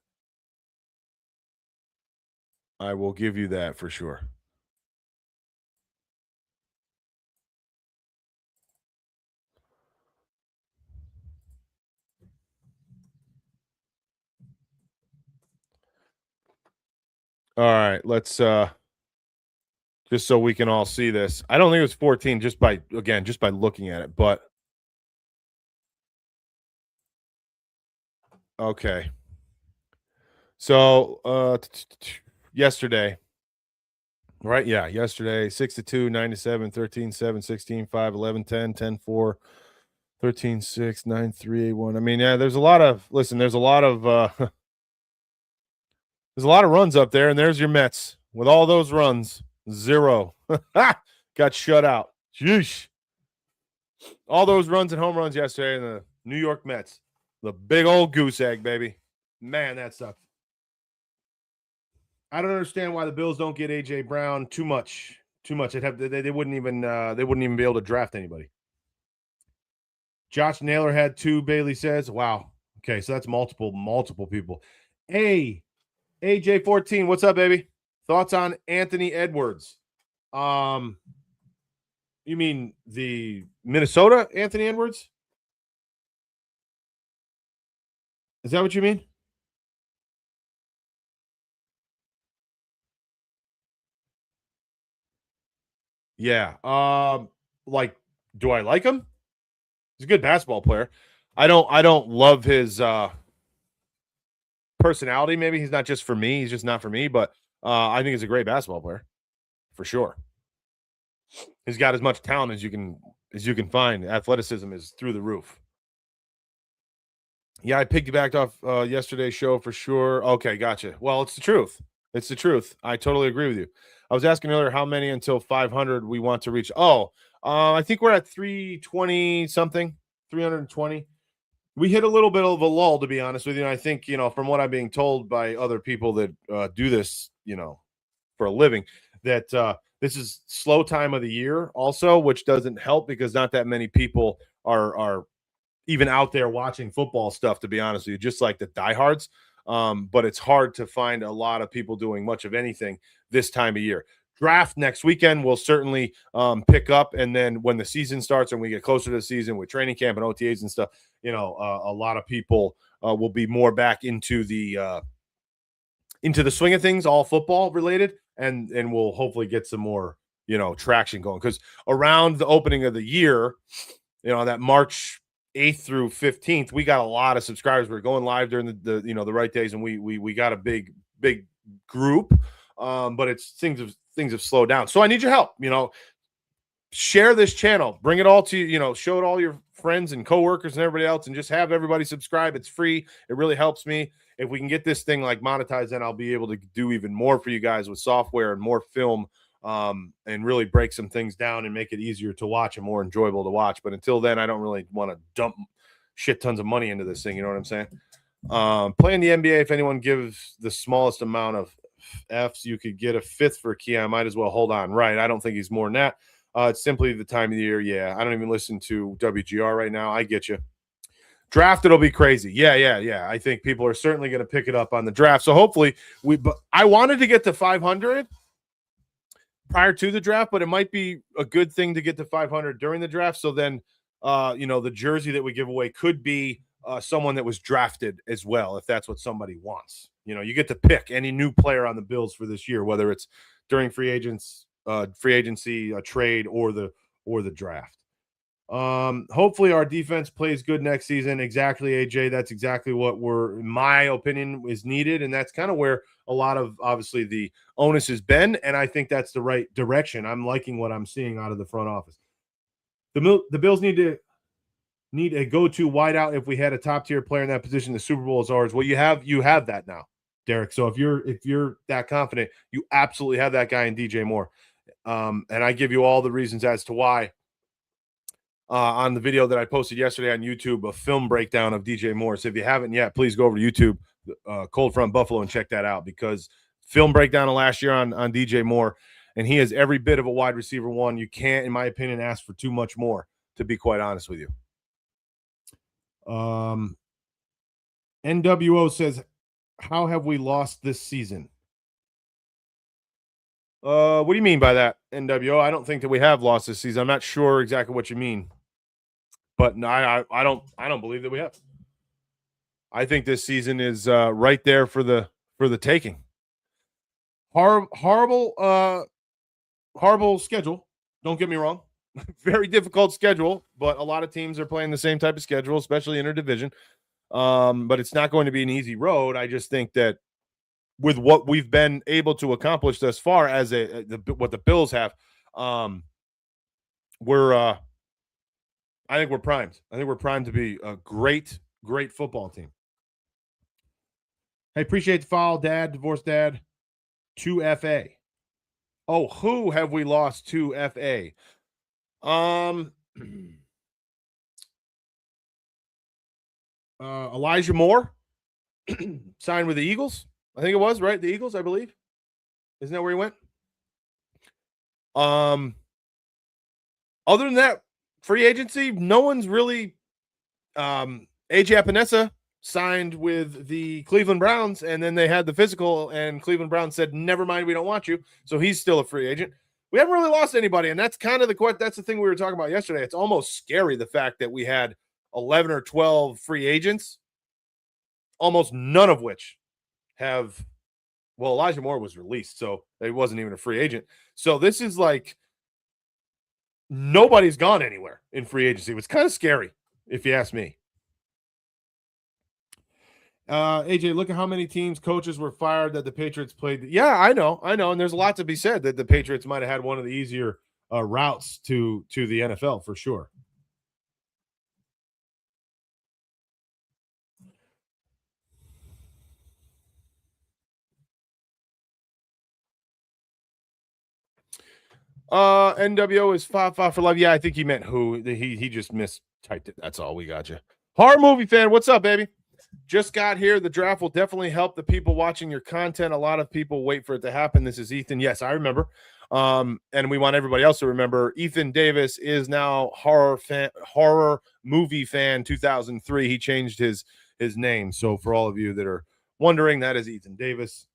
I will give you that for sure. All right, let's just so we can all see this. I don't think it was 14 just by looking at it, but okay. So yesterday, right? Yeah, yesterday, 6-2, 9-7, 13-7, 16-5, 11-10, 10-4, 13-6, 9-3, 8-1. I mean, yeah, there's a lot of there's a lot of there's a lot of runs up there, and there's your Mets with all those runs. 0. Got shut out. Sheesh. All those runs and home runs yesterday in the New York Mets. The big old goose egg, baby. Man, that sucks. I don't understand why the Bills don't get AJ Brown too much. They wouldn't even be able to draft anybody. Josh Naylor had 2, Bailey says. Wow. Okay, so that's multiple people. Hey, AJ14, what's up, baby? Thoughts on Anthony Edwards? You mean the Minnesota Anthony Edwards? Is that what you mean? Yeah. Like Do I like him? He's a good basketball player. I don't love his personality. Maybe he's not just for me. He's just not for me. But I think he's a great basketball player for sure. He's got as much talent as you can find. Athleticism is through the roof. Yeah, I piggybacked off yesterday's show for sure. Okay, gotcha. Well, it's the truth. It's the truth. I totally agree with you. I was asking earlier how many until 500 we want to reach. Oh, I think we're at 320 something, 320. We hit a little bit of a lull, to be honest with you. And I think, from what I'm being told by other people that do this, for a living, that this is slow time of the year also, which doesn't help because not that many people are even out there watching football stuff, to be honest with you, just like the diehards. But it's hard to find a lot of people doing much of anything this time of year. Draft next weekend will certainly pick up. And then when the season starts and we get closer to the season with training camp and OTAs and stuff, a lot of people will be more back into the swing of things, all football related, and we'll hopefully get some more, traction going. Because around the opening of the year, that March 8th through 15th, we got a lot of subscribers. We're going live during the right days, and we got a big group. But it's things have slowed down. So I need your help. Share this channel, bring it all to show it all your friends and coworkers and everybody else, and just have everybody subscribe. It's free. It really helps me. If we can get this thing like monetized, then I'll be able to do even more for you guys with software and more film, and really break some things down and make it easier to watch and more enjoyable to watch. But until then, I don't really want to dump shit tons of money into this thing. You know what I'm saying? Playing the NBA, if anyone gives the smallest amount of Fs, you could get a fifth for Keon. Might as well hold on. Right. I don't think he's more than that. It's simply the time of the year. Yeah. I don't even listen to WGR right now. I get you. Draft, it'll be crazy. Yeah. I think people are certainly going to pick it up on the draft. So hopefully but I wanted to get to 500 prior to the draft, but it might be a good thing to get to 500 during the draft. So then, the jersey that we give away could be someone that was drafted as well, if that's what somebody wants. You get to pick any new player on the Bills for this year, whether it's during free agency, a trade, or the draft. Hopefully our defense plays good next season. Exactly, AJ. That's exactly what in my opinion, is needed. And that's kind of where a lot of obviously the onus has been. And I think that's the right direction. I'm liking what I'm seeing out of the front office. The Bills need a go-to wideout. If we had a top-tier player in that position, the Super Bowl is ours. Well, you have that now, Derek. So if you're that confident, you absolutely have that guy in DJ Moore. And I give you all the reasons as to why. On the video that I posted yesterday on YouTube, a film breakdown of DJ Moore. So if you haven't yet, please go over to YouTube, Cold Front Buffalo, and check that out, because film breakdown of last year on DJ Moore, and he is every bit of a wide receiver one. You can't, in my opinion, ask for too much more, to be quite honest with you. NWO says, how have we lost this season? What do you mean by that, NWO? I don't think that we have lost this season. I'm not sure exactly what you mean. But no, I don't believe that we have. I think this season is right there for the taking. Horrible schedule. Don't get me wrong. Very difficult schedule, but a lot of teams are playing the same type of schedule, especially interdivision. But it's not going to be an easy road. I just think that with what we've been able to accomplish thus far as what the Bills have, I think we're primed. I think we're primed to be a great football team. Hey, appreciate the follow, Dad, divorced dad, 2FA. Oh, who have we lost to FA? Elijah Moore signed with the Eagles. I think it was, right? The Eagles, I believe. Isn't that where he went? Other than that, free agency, no one's really. AJ Epinesa signed with the Cleveland Browns, and then they had the physical, and Cleveland Browns said, never mind, we don't want you. So he's still a free agent. We haven't really lost anybody, and that's kind of that's the thing we were talking about yesterday. It's almost scary, the fact that we had 11 or 12 free agents, almost none of which have. Well, Elijah Moore was released, so he wasn't even a free agent. So this is like nobody's gone anywhere in free agency. It was kind of scary, if you ask me. AJ, look at how many teams, coaches were fired that the Patriots played. Yeah, I know. And there's a lot to be said that the Patriots might have had one of the easier routes to the NFL for sure. NWO is 5 for love. Yeah, I think he meant who. He just mistyped it. That's all. We got you. Horror movie fan, what's up, baby? Just got here. The draft will definitely help the people watching your content. A lot of people wait for it to happen. This is Ethan. Yes, I remember. And we want everybody else to remember Ethan Davis is now horror movie fan 2003. He changed his name. So for all of you that are wondering, that is Ethan Davis.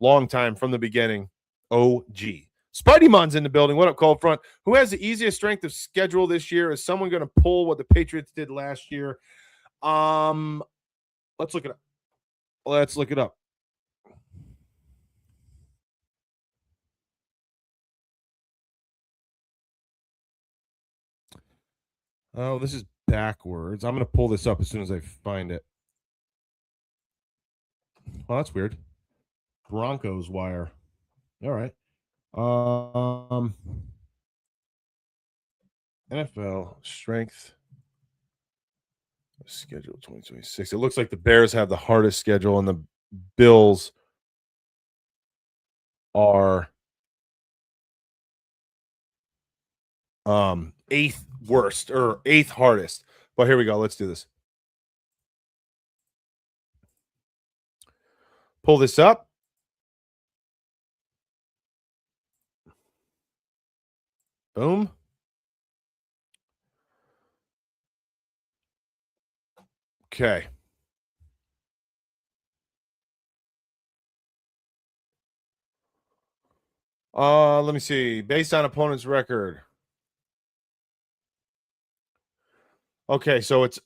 Long time from the beginning. OG. Spidey Mun's in the building. What up, Cold Front? Who has the easiest strength of schedule this year? Is someone going to pull what the Patriots did last year? Let's look it up. Oh, this is backwards. I'm going to pull this up as soon as I find it. Well, that's weird. Broncos wire. All right. NFL strength schedule 2026. It looks like the Bears have the hardest schedule, and the Bills are eighth worst or eighth hardest. But here we go. Let's do this. Pull this up. Boom. Okay. Let me see. Based on opponent's record. Okay, so it's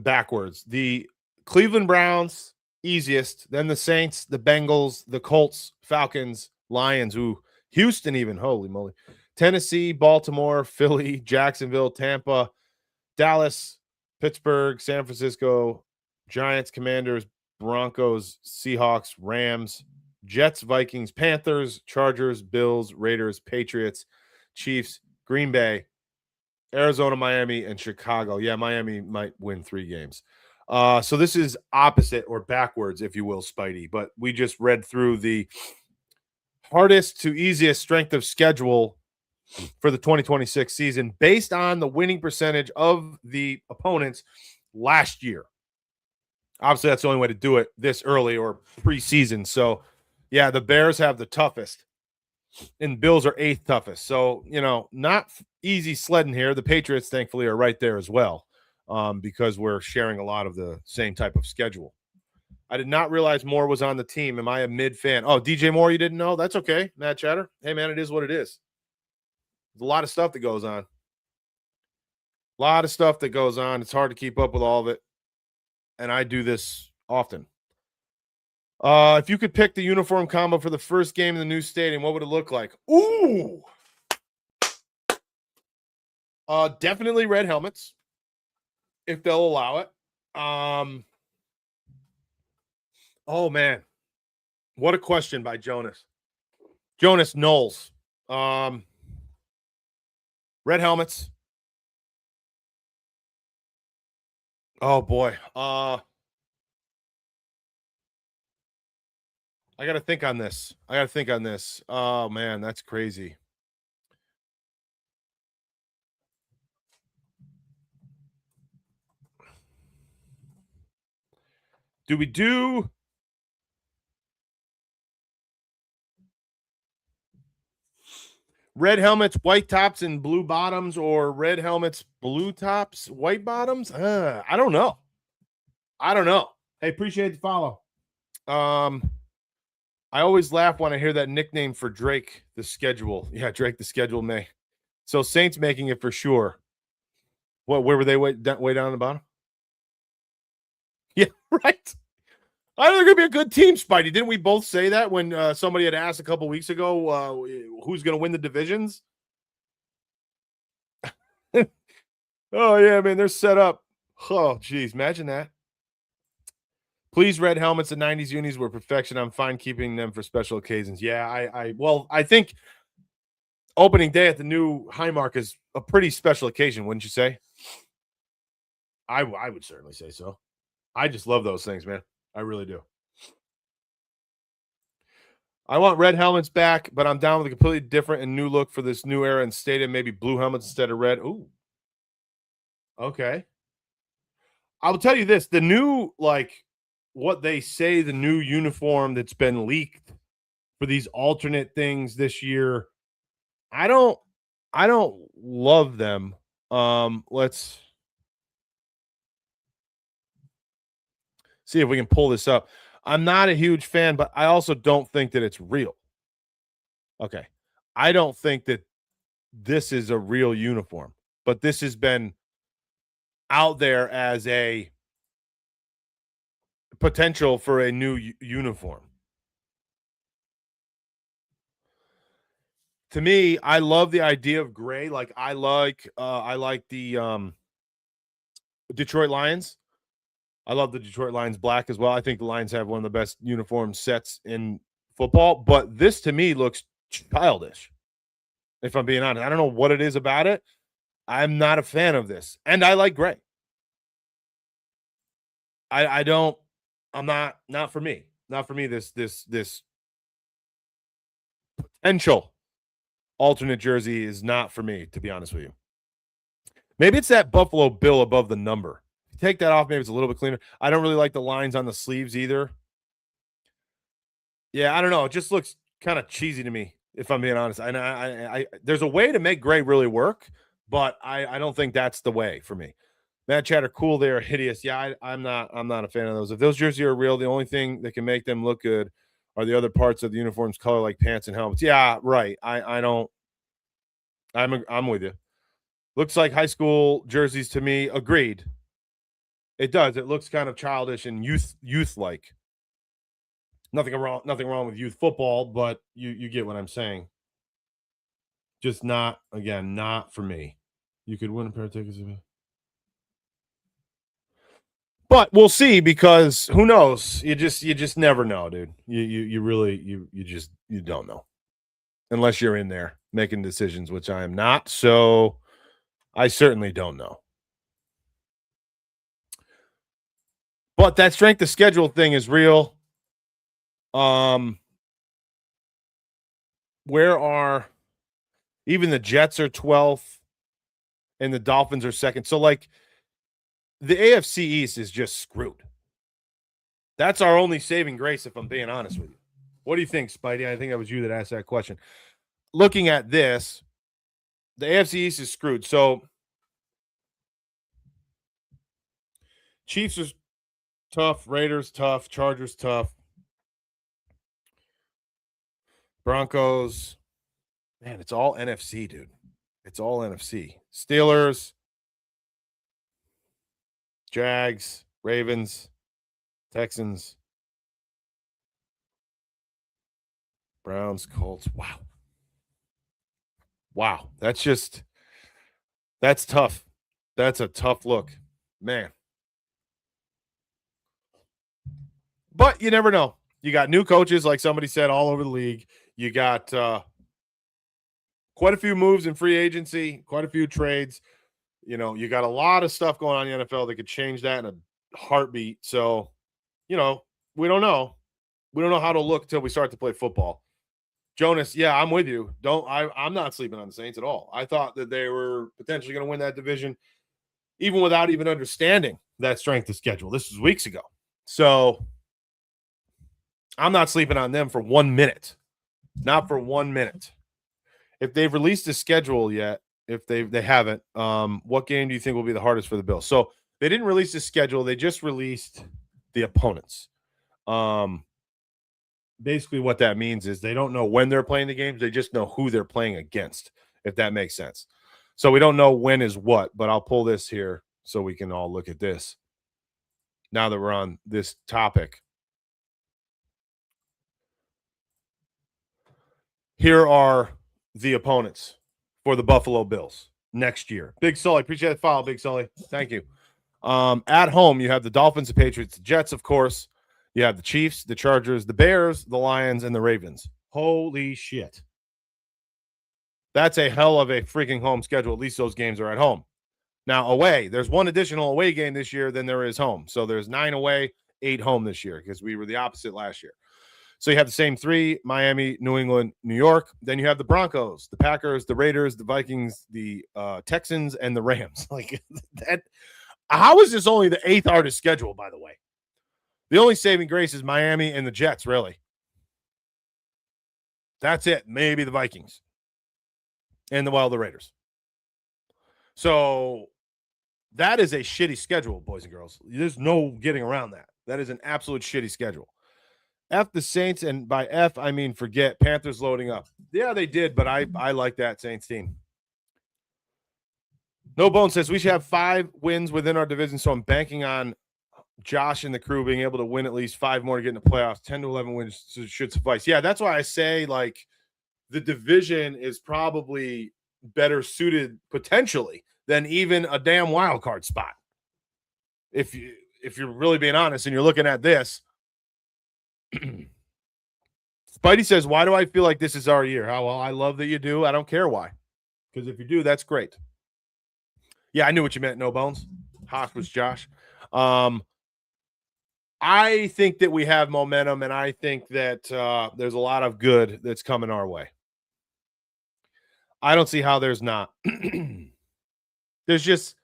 backwards. The Cleveland Browns, easiest. Then the Saints, the Bengals, the Colts, Falcons, Lions. Ooh, Houston even. Holy moly. Tennessee, Baltimore, Philly, Jacksonville, Tampa, Dallas, Pittsburgh, San Francisco, Giants, Commanders, Broncos, Seahawks, Rams, Jets, Vikings, Panthers, Chargers, Bills, Raiders, Patriots, Chiefs, Green Bay, Arizona, Miami, and Chicago. Yeah, Miami might win 3 games. So this is opposite or backwards, if you will, Spidey. But we just read through the hardest to easiest strength of schedule for the 2026 season based on the winning percentage of the opponents last year. Obviously, that's the only way to do it this early or preseason. So, yeah, the Bears have the toughest, and Bills are 8th toughest. So, not easy sledding here. The Patriots, thankfully, are right there as well because we're sharing a lot of the same type of schedule. I did not realize Moore was on the team. Am I a mid fan? Oh, DJ Moore, you didn't know? That's okay, Matt Chatter. Hey, man, it is what it is. There's a lot of stuff that goes on. It's hard to keep up with all of it. And I do this often. If you could pick the uniform combo for the first game in the new stadium, what would it look like? Ooh. Definitely red helmets, if they'll allow it. Oh, man. What a question by Jonas. Jonas Knowles. Red helmets. Oh, boy. I got to think on this. Oh, man, that's crazy. Do we do red helmets, white tops, and blue bottoms, or red helmets, blue tops, white bottoms? I don't know. Hey, appreciate the follow. I always laugh when I hear that nickname for Drake, the schedule. Yeah, Drake, the schedule may. So Saints making it for sure. What? Where were they way down the bottom? Yeah, right. I think they're going to be a good team, Spidey. Didn't we both say that when somebody had asked a couple weeks ago who's going to win the divisions? Oh yeah, man, they're set up. Oh, geez, imagine that. Please, red helmets and '90s unis were perfection. I'm fine keeping them for special occasions. Yeah, well, I think opening day at the new Highmark is a pretty special occasion, wouldn't you say? I would certainly say so. I just love those things, man. I really do. I want red helmets back, but I'm down with a completely different and new look for this new era and stadium. Maybe blue helmets instead of red. Ooh, okay. I will tell you this: the new, like, what they say, the new uniform that's been leaked for these alternate things this year. I don't, I don't love them. Let's see if we can pull this up. I'm not a huge fan, but I also don't think that it's real. Okay. I don't think that this is a real uniform, but this has been out there as a potential for a new uniform. To me, I love the idea of gray. Like I like the Detroit Lions. I love the Detroit Lions black as well. I think the Lions have one of the best uniform sets in football, but this to me looks childish. If I'm being honest, I don't know what it is about it. I'm not a fan of this, and I like gray. I don't. I'm not for me. Not for me. This potential alternate jersey is not for me. To be honest with you, maybe it's that Buffalo Bill above the number. Take that off. Maybe it's a little bit cleaner. I don't really like the lines on the sleeves either. Yeah, I don't know. It just looks kind of cheesy to me, if I'm being honest. And there's a way to make gray really work, but I don't think that's the way for me. Matt Chatter, cool. They are hideous. Yeah, I'm not a fan of those. If those jerseys are real, the only thing that can make them look good are the other parts of the uniform's color, like pants and helmets. Yeah, right. I don't. I'm with you. Looks like high school jerseys to me. Agreed. It does. It looks kind of childish and youth like. Nothing wrong with youth football, but you get what I'm saying. Just not, again, not for me. You could win a pair of tickets. But we'll see, because who knows? You just never know, dude. You really you don't know unless you're in there making decisions, which I am not. So I certainly don't know. But that strength of schedule thing is real. Um, where are even the Jets are 12th and the Dolphins are second. So like the AFC East is just screwed. That's our only saving grace, if I'm being honest with you. What do you think, Spidey? I think that was you that asked that question. Looking at this, the AFC East is screwed. So Chiefs are tough, Raiders tough, Chargers tough, Broncos. Man, it's all NFC, dude. It's all NFC. Steelers, Jags, Ravens, Texans, Browns, Colts. Wow. Wow. That's tough. That's a tough look. Man. But you never know. You got new coaches, like somebody said, all over the league. You got quite a few moves in free agency, quite a few trades. You got a lot of stuff going on in the NFL that could change that in a heartbeat. So, you know, we don't know. We don't know how to look until we start to play football. Jonas, yeah, I'm with you. I'm not sleeping on the Saints at all. I thought that they were potentially going to win that division, even without even understanding that strength of schedule. This was weeks ago. So I'm not sleeping on them for 1 minute. Not for 1 minute. If they've released a schedule yet, if they haven't, what game do you think will be the hardest for the Bills? So they didn't release the schedule. They just released the opponents. Basically what that means is they don't know when they're playing the games. They just know who they're playing against, if that makes sense. So we don't know when is what, but I'll pull this here so we can all look at this now that we're on this topic. Here are the opponents for the Buffalo Bills. next year. Big Sully, appreciate the follow, Big Sully. Thank you. At home, you have the Dolphins, the Patriots, the Jets, of course. You have the Chiefs, the Chargers, the Bears, the Lions, and the Ravens. Holy shit. That's a hell of a freaking home schedule. At least those games are at home. Now, away, there's one additional away game this year than there is home. So there's 9 away, 8 home this year because we were the opposite last year. So you have the same 3, Miami, New England, New York. Then you have the Broncos, the Packers, the Raiders, the Vikings, the Texans, and the Rams. Like that. How is this only the 8th hardest schedule, by the way? The only saving grace is Miami and the Jets, really. That's it. Maybe the Vikings. And the Raiders. So that is a shitty schedule, boys and girls. There's no getting around that. That is an absolute shitty schedule. F the Saints, and by F, I mean forget. Panthers loading up. Yeah, they did, but I like that Saints team. No Bone says we should have 5 wins within our division, so I'm banking on Josh and the crew being able to win at least 5 more to get in the playoffs. 10 to 11 wins should suffice. Yeah, that's why I say, like, the division is probably better suited potentially than even a damn wild card spot. If you're really being honest and you're looking at this. Spidey says, why do I feel like this is our year? How well, I love that you do. I don't care why. Because if you do, that's great. Yeah, I knew what you meant, No Bones. Hawk was Josh. I think that we have momentum, and I think that there's a lot of good that's coming our way. I don't see how there's not. There just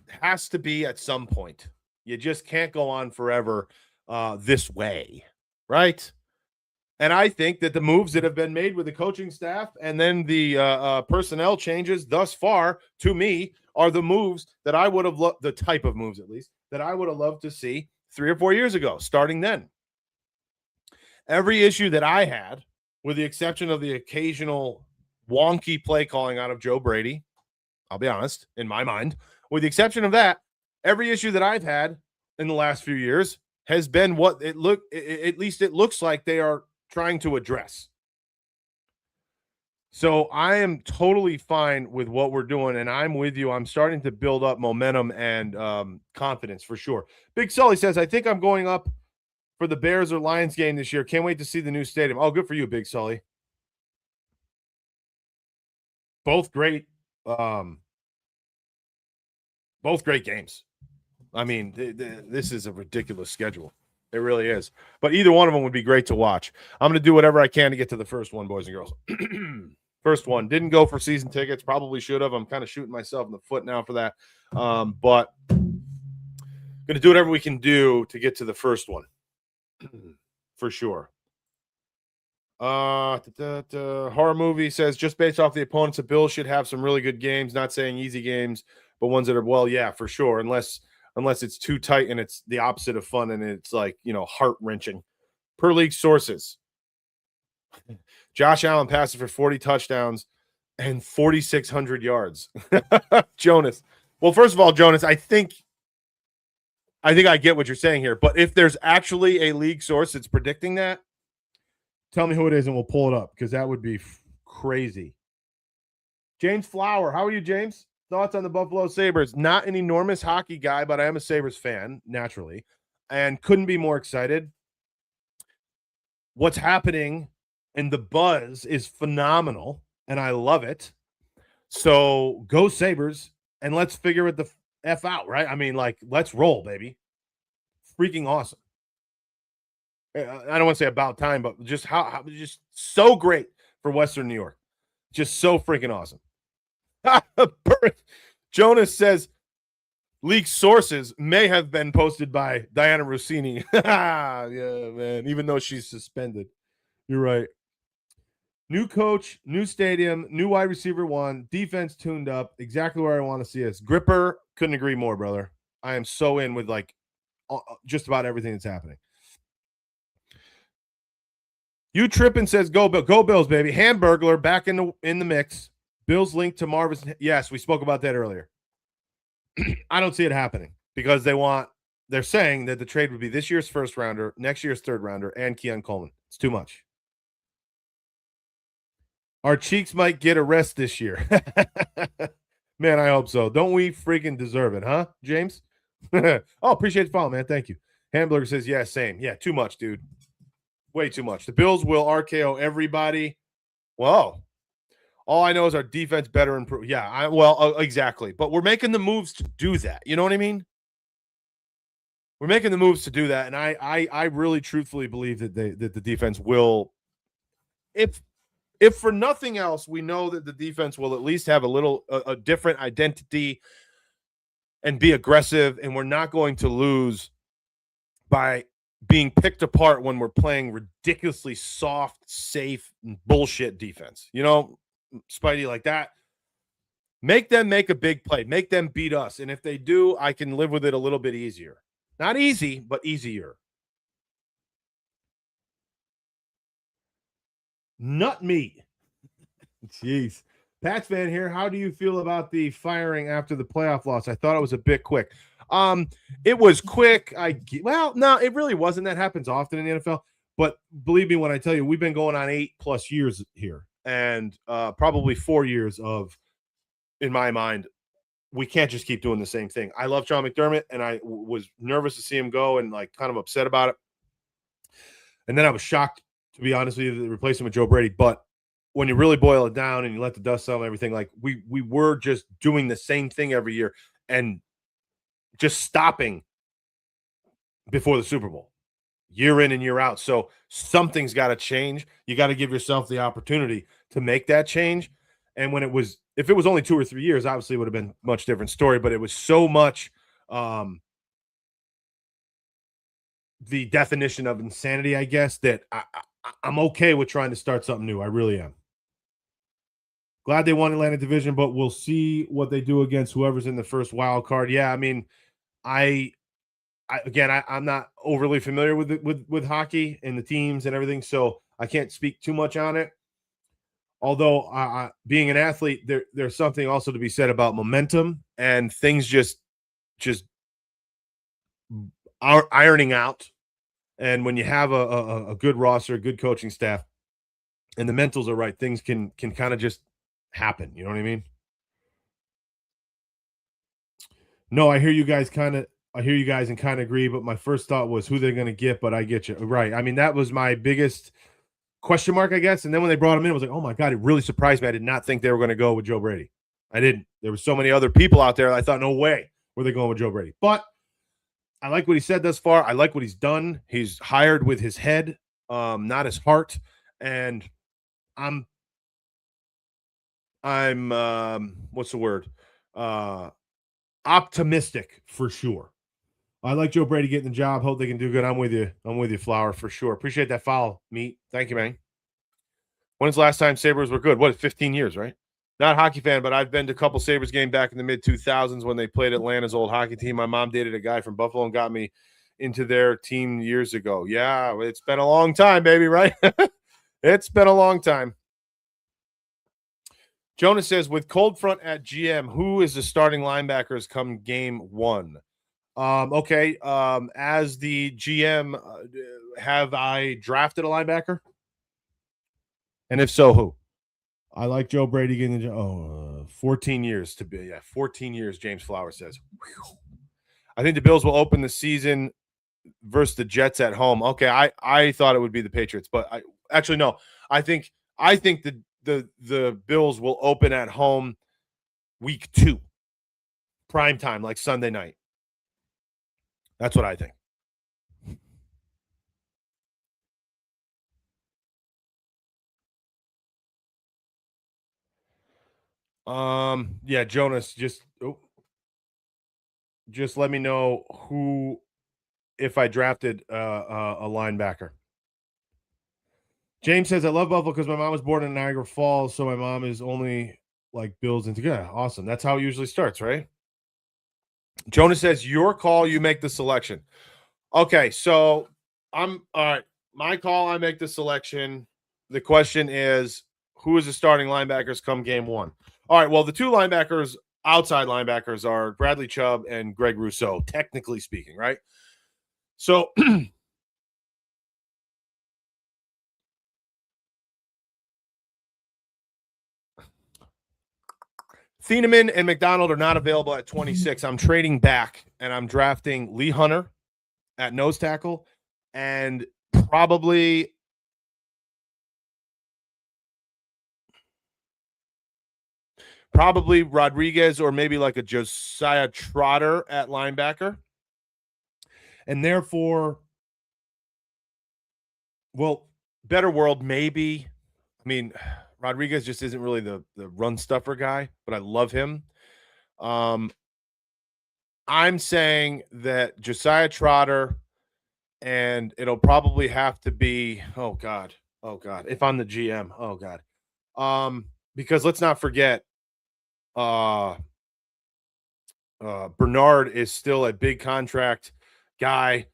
has to be at some point. You just can't go on forever this way, right? And I think that the moves that have been made with the coaching staff and then the personnel changes thus far, to me, are the moves that I would have loved, the type of moves at least, that I would have loved to see 3 or 4 years ago, starting then. Every issue that I had, with the exception of the occasional wonky play calling out of Joe Brady, I'll be honest, in my mind, with the exception of that, every issue that I've had in the last few years has been what at least it looks like they are trying to address. So I am totally fine with what we're doing, and I'm with you. I'm starting to build up momentum and confidence for sure. Big Sully says, I think I'm going up for the Bears or Lions game this year. Can't wait to see the new stadium. Oh, good for you, Big Sully. Both great games. I mean, this is a ridiculous schedule. It really is. But either one of them would be great to watch. I'm going to do whatever I can to get to the first one, boys and girls. First one. Didn't go for season tickets. Probably should have. I'm kind of shooting myself in the foot now for that. But going to do whatever we can do to get to the first one. For sure. Horror movie says, just based off the opponents, the Bills should have some really good games. Not saying easy games, but ones that are, well, yeah, for sure. Unless it's too tight and it's the opposite of fun and it's like, heart-wrenching. Per league sources, Josh Allen passes for 40 touchdowns and 4,600 yards. Jonas. Well, first of all, Jonas, I think I get what you're saying here, but if there's actually a league source that's predicting that, tell me who it is and we'll pull it up, because that would be crazy. James Flower. How are you, James? Thoughts on the Buffalo Sabres? Not an enormous hockey guy, but I am a Sabres fan, naturally, and couldn't be more excited. What's happening and the buzz is phenomenal, and I love it. So go Sabres, and let's figure it the F out, right? I mean, like, let's roll, baby. Freaking awesome. I don't want to say about time, but just how just so great for Western New York. Just so freaking awesome. Jonas says leaked sources may have been posted by Diana Rossini. Yeah, man. Even though she's suspended. You're right. New coach, new stadium, new wide receiver 1, defense tuned up. Exactly where I want to see us. Gripper, couldn't agree more, brother. I am so in with like just about everything that's happening. You tripping says go Bills, baby. Hamburglar back in the mix. Bills linked to Marvin. Yes, we spoke about that earlier. I don't see it happening because they're saying that the trade would be this year's first rounder, next year's third rounder, and Keon Coleman. It's too much. Our cheeks might get a rest this year. Man, I hope so. Don't we freaking deserve it, huh, James? Oh, appreciate the follow, man. Thank you. Hamburger says, yeah, same. Yeah, too much, dude. Way too much. The Bills will RKO everybody. Whoa. All I know is our defense better improve. Yeah, exactly. But we're making the moves to do that. You know what I mean? We're making the moves to do that, and I really truthfully believe that the defense will, if for nothing else, we know that the defense will at least have a different identity and be aggressive, and we're not going to lose by being picked apart when we're playing ridiculously soft, safe, bullshit defense. You know, Spidey, like that. Make them make a big play. Make them beat us. And if they do, I can live with it a little bit easier. Not easy, but easier. Nut meat. Jeez. Pats fan here. How do you feel about the firing after the playoff loss? I thought it was a bit quick. It was quick. No, it really wasn't. That happens often in the NFL. But believe me when I tell you, we've been going on 8+ years here, and probably 4 years of, in my mind, we can't just keep doing the same thing. I love Sean McDermott, and I was nervous to see him go and like kind of upset about it. And then I was shocked, to be honest with you, to replace him with Joe Brady. But when you really boil it down and you let the dust settle and everything, like we were just doing the same thing every year and just stopping before the Super Bowl, year in and year out. So something's got to change. You got to give yourself the opportunity to make that change. And if it was only 2 or 3 years, obviously it would have been a much different story. But it was so much the definition of insanity, I guess, that I'm okay with trying to start something new. I really am. Glad they won Atlantic Division, but we'll see what they do against whoever's in the first wild card. Yeah, I mean, I'm not overly familiar with hockey and the teams and everything, so I can't speak too much on it. Although being an athlete, there's something also to be said about momentum and things just are ironing out. And when you have a good roster, a good coaching staff, and the mentals are right, things can kind of just happen. You know what I mean? No, I hear you guys and kind of agree, but my first thought was who they're going to get, but I get you. Right. I mean, that was my biggest question mark, I guess. And then when they brought him in, I was like, oh my God, it really surprised me. I did not think they were going to go with Joe Brady. I didn't. There were so many other people out there. I thought, no way were they going with Joe Brady. But I like what he said thus far. I like what he's done. He's hired with his head, not his heart. And I'm what's the word? Optimistic for sure. I like Joe Brady getting the job. Hope they can do good. I'm with you. Flower, for sure. Appreciate that follow, Meat. Thank you, man. When's the last time Sabres were good? 15 years, right? Not a hockey fan, but I've been to a couple Sabres game back in the mid-2000s when they played Atlanta's old hockey team. My mom dated a guy from Buffalo and got me into their team years ago. Yeah, it's been a long time, baby, right? It's been a long time. Jonas says, with cold front at GM, who is the starting linebackers come game one? Okay. As the GM, have I drafted a linebacker? And if so, who? I like Joe Brady getting the 14 years to be. Yeah, 14 years, James Flower says. Whew. I think the Bills will open the season versus the Jets at home. Okay, I thought it would be the Patriots, but actually no. I think the Bills will open at home week 2. Prime time, like Sunday night. That's what I think. Yeah, Jonas, just let me know who, if I drafted a linebacker. James says, I love Buffalo because my mom was born in Niagara Falls, so my mom is only like Bills into good. Awesome. That's how it usually starts, right? Jonas says, your call, you make the selection. Okay, so I'm all right. My call, I make the selection. The question is, who is the starting linebackers come game one? All right, well, the two linebackers, outside linebackers, are Bradley Chubb and Greg Rousseau, technically speaking, right? So Thieneman and McDonald are not available at 26. I'm trading back, and I'm drafting Lee Hunter at nose tackle, and probably Rodriguez or maybe like a Josiah Trotter at linebacker. And therefore, well, better world, maybe. I mean, Rodriguez just isn't really the run stuffer guy, but I love him. I'm saying that Josiah Trotter, and it'll probably have to be, oh God, if I'm the GM, oh God. Because let's not forget, Bernard is still a big contract guy.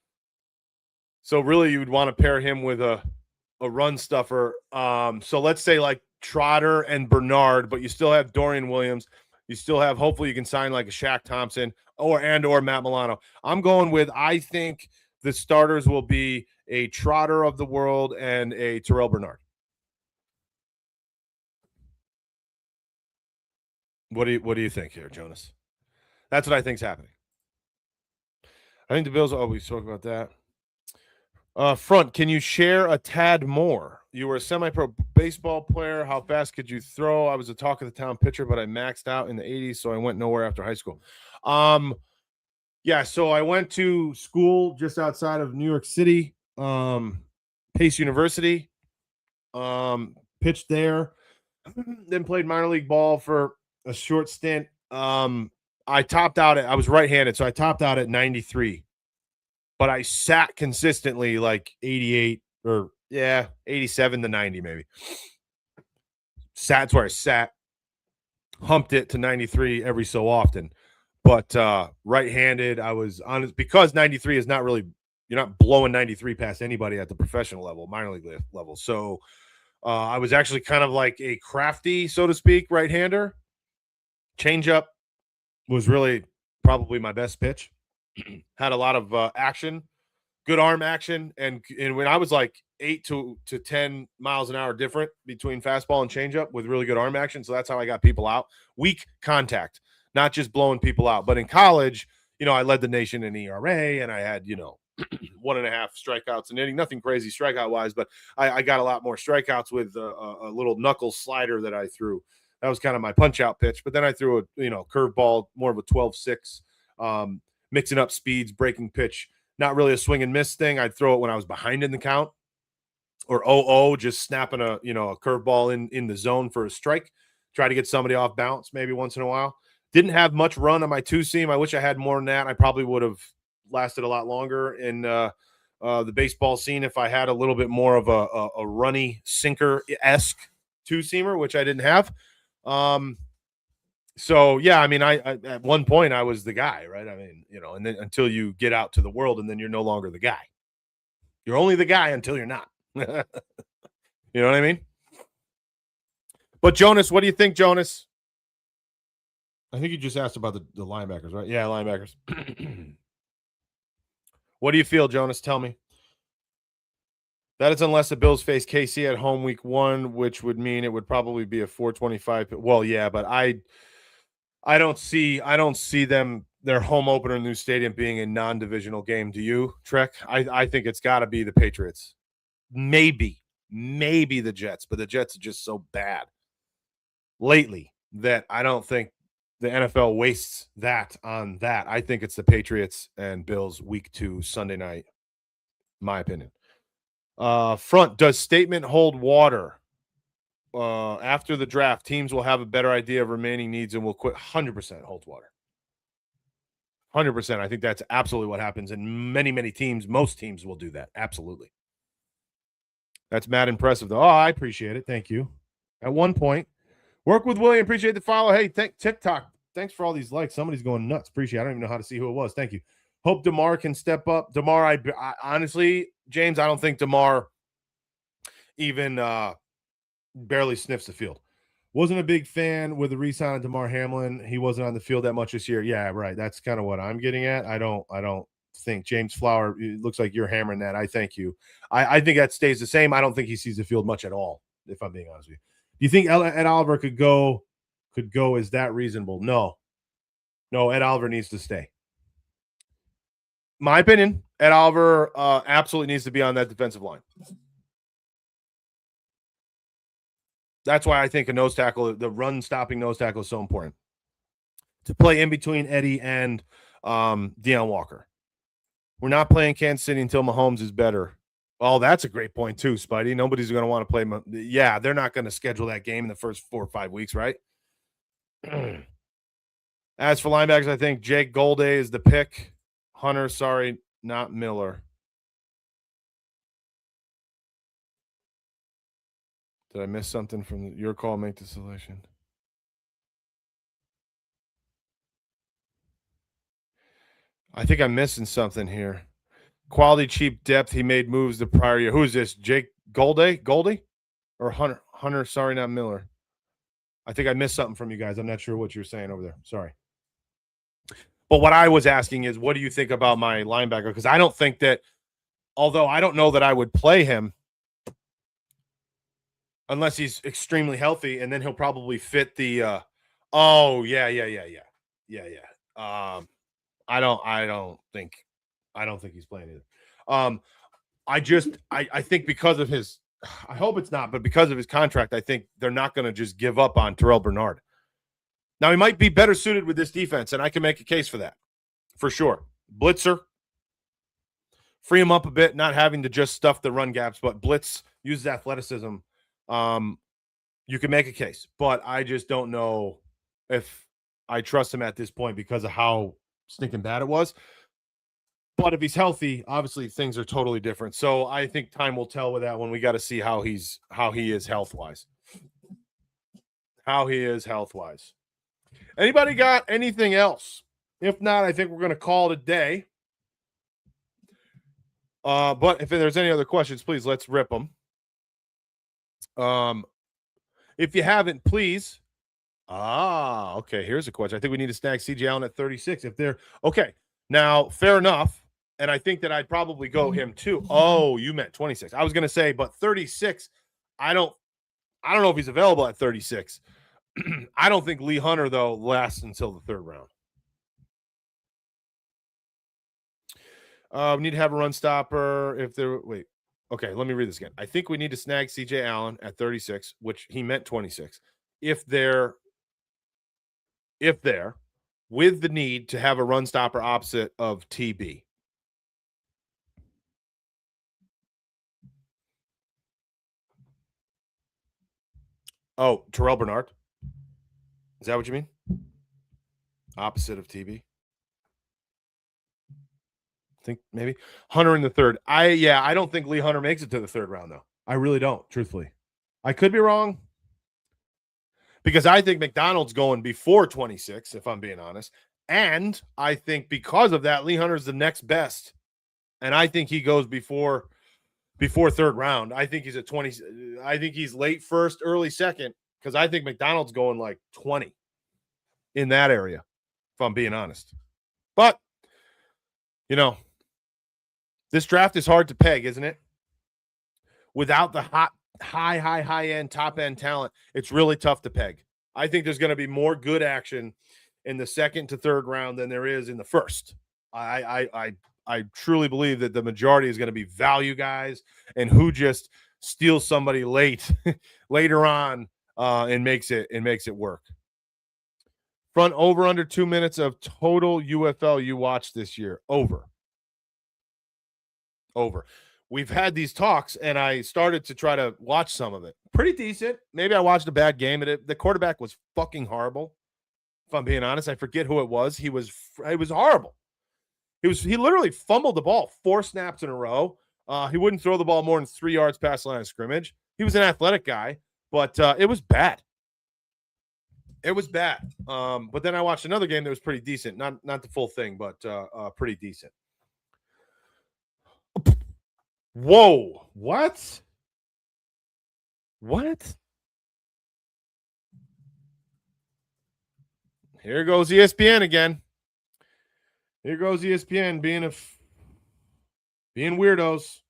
So really you would want to pair him with a run stuffer. So let's say like Trotter and Bernard, but you still have Dorian Williams. You still have, hopefully you can sign like a Shaq Thompson or Matt Milano. I'm going with, I think the starters will be a Trotter of the world and a Terrell Bernard. What do you think here, Jonas? That's what I think's happening. I think the Bills always talk about that. Front, can you share a tad more? You were a semi-pro baseball player. How fast could you throw? I was a talk of the town pitcher, but I maxed out in the 80s, so I went nowhere after high school. Yeah, so I went to school just outside of New York City, Pace University. Pitched there, then played minor league ball for a short stint. I topped out I was right-handed, so I topped out at 93. But I sat consistently like 88 or 87 to 90 maybe. That's where I sat. Humped it to 93 every so often. But right-handed, I was honest, because 93 is not really, you're not blowing 93 past anybody at the professional level, minor league level. So I was actually kind of like a crafty, so to speak, right-hander. Changeup was really probably my best pitch. Had a lot of action, good arm action, and when I was like 8 to 10 miles an hour different between fastball and changeup with really good arm action, so that's how I got people out. Weak contact, not just blowing people out. But in college, I led the nation in ERA, and I had 1.5 strikeouts and inning, nothing crazy strikeout wise, but I got a lot more strikeouts with a little knuckle slider that I threw. That was kind of my punch out pitch. But then I threw a curveball, more of a 12-6. Mixing up speeds, breaking pitch, not really a swing and miss thing. I'd throw it when I was behind in the count, or 0-0, just snapping a curveball in the zone for a strike. Try to get somebody off balance maybe once in a while. Didn't have much run on my two seam. I wish I had more than that. I probably would have lasted a lot longer in the baseball scene if I had a little bit more of a runny sinker-esque two seamer, which I didn't have. So yeah, I mean, I at one point I was the guy, right? I mean, and then until you get out to the world, and then you're no longer the guy. You're only the guy until you're not. You know what I mean? But Jonas, what do you think, Jonas? I think you just asked about the linebackers, right? Yeah, linebackers. What do you feel, Jonas? Tell me. That is unless the Bills face KC at home week 1, which would mean it would probably be a 425. Well, yeah, but I don't see them, their home opener in the new stadium, being a non-divisional game. Do you, Trek? I think it's got to be the Patriots. Maybe the Jets, but the Jets are just so bad lately that I don't think the NFL wastes that on that. I think it's the Patriots and Bills week 2 Sunday night, my opinion. Front, does statement hold water? After the draft, teams will have a better idea of remaining needs and will quit. 100% holds water. 100%. I think that's absolutely what happens. And many teams, most teams will do that. Absolutely. That's mad impressive, though. Oh, I appreciate it. Thank you. At one point, work with William. Appreciate the follow. Hey, TikTok. Thanks for all these likes. Somebody's going nuts. Appreciate it. I don't even know how to see who it was. Thank you. Hope DeMar can step up. DeMar, I honestly, James, I don't think DeMar even barely sniffs the field. Wasn't a big fan with the re-sign of DeMar Hamlin. He wasn't on the field that much this year. Yeah, right. That's kind of what I'm getting at. I don't think James Flower, it looks like you're hammering that. I thank you. I think that stays the same. I don't think he sees the field much at all, if I'm being honest with you. Do you think Ed Oliver could go could go is that reasonable. No, Ed Oliver needs to stay. My opinion, Ed Oliver absolutely needs to be on that defensive line. That's why I think a nose tackle, the run stopping nose tackle, is so important to play in between Eddie and Deion Walker. We're not playing Kansas City until Mahomes is better. Oh, that's a great point too, Spidey. Nobody's going to want to play. Yeah, they're not going to schedule that game in the first 4 or 5 weeks, right? As for linebackers, I think Jake Golday is the pick. Hunter, sorry, not Miller. Did I miss something from your call? Make the selection. I think I'm missing something here. Quality, cheap depth. He made moves the prior year. Who is this? Jake Goldie? Or Hunter? Hunter, sorry, not Miller. I think I missed something from you guys. I'm not sure what you're saying over there. Sorry. But what I was asking is, what do you think about my linebacker? Because I don't think that, although I don't know that I would play him unless he's extremely healthy, and then he'll probably fit the yeah. I don't think he's playing either. I think because of his, I hope it's not, but because of his contract, I think they're not going to just give up on Terrell Bernard. Now, he might be better suited with this defense, and I can make a case for that, for sure. Blitzer, free him up a bit, not having to just stuff the run gaps, but blitz, use athleticism. You can make a case, but I just don't know if I trust him at this point because of how stinking bad it was. But if he's healthy, obviously things are totally different. So I think time will tell with that one. We got to see how he is health-wise. Anybody got anything else? If not, I think we're going to call it a day. But if there's any other questions, please let's rip them. If you haven't, please. Okay. Here's a question. I think we need to snag CJ Allen at 36. If they're okay. Now, fair enough. And I think that I'd probably go him too. Oh, you meant 26. I was going to say, but 36, I don't know if he's available at 36. I don't think Lee Hunter, though, lasts until the third round. We need to have a run stopper if there. Wait. Okay, let me read this again. I think we need to snag CJ Allen at 36, which he meant 26. If they're with the need to have a run stopper opposite of TB. Oh, Terrell Bernard. Is that what you mean? Opposite of TB? I think maybe Hunter in the third. I don't think Lee Hunter makes it to the third round, though. I really don't, truthfully. I could be wrong. Because I think McDonald's going before 26, if I'm being honest. And I think because of that, Lee Hunter's the next best. And I think he goes before third round. I think he's at 20. I think he's late first, early second, because I think McDonald's going like 20 in that area, if I'm being honest. But, this draft is hard to peg, isn't it? Without the high end, top end talent, it's really tough to peg. I think there's going to be more good action in the second to third round than there is in the first. I truly believe that the majority is going to be value guys and who just steals somebody later on and makes it work. Front over under 2 minutes of total UFL you watched this year. Over. We've had these talks, and I started to try to watch some of it. Pretty decent. Maybe I watched a bad game. The quarterback was fucking horrible. If I'm being honest, I forget who it was. It was horrible. He literally fumbled the ball 4 snaps in a row. He wouldn't throw the ball more than 3 yards past the line of scrimmage. He was an athletic guy, but it was bad. But then I watched another game that was pretty decent. Not the full thing, but pretty decent. Whoa. What? Here goes ESPN again. Here goes ESPN being weirdos.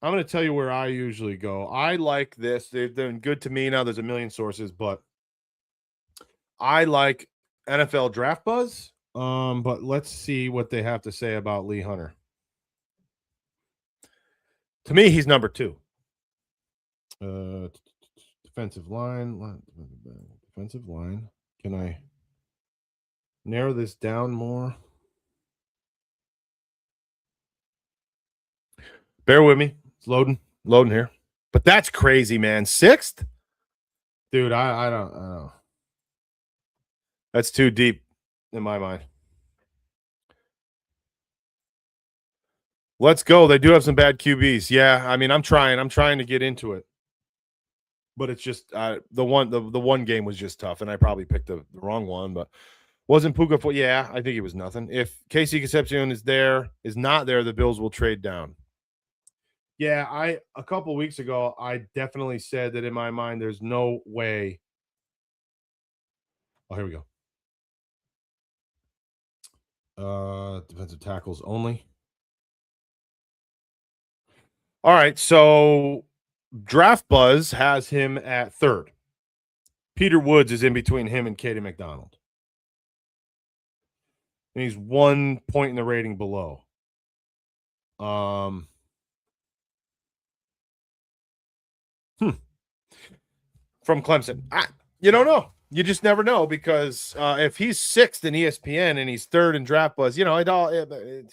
I'm going to tell you where I usually go. I like this. They've been good to me. Now there's a million sources, but I like NFL Draft Buzz. But let's see what they have to say about Lee Hunter. To me, he's number 2. Defensive line. Defensive line. Can I narrow this down more? Bear with me. It's loading here. But that's crazy, man. 6th? Dude, I don't know. That's too deep in my mind. Let's go. They do have some bad QBs. Yeah, I mean, I'm trying to get into it. But it's just the one game was just tough, and I probably picked the wrong one, but wasn't Puka for yeah, I think it was nothing. If Casey Concepcion is not there, the Bills will trade down. Yeah, a couple weeks ago, I definitely said that in my mind, there's no way. Oh, here we go. Defensive tackles only. All right, so Draft Buzz has him at 3rd. Peter Woods is in between him and Katie McDonald. And he's 1 point in the rating below. From Clemson. You don't know. You just never know because if he's 6th in ESPN and he's 3rd in Draft Buzz, who the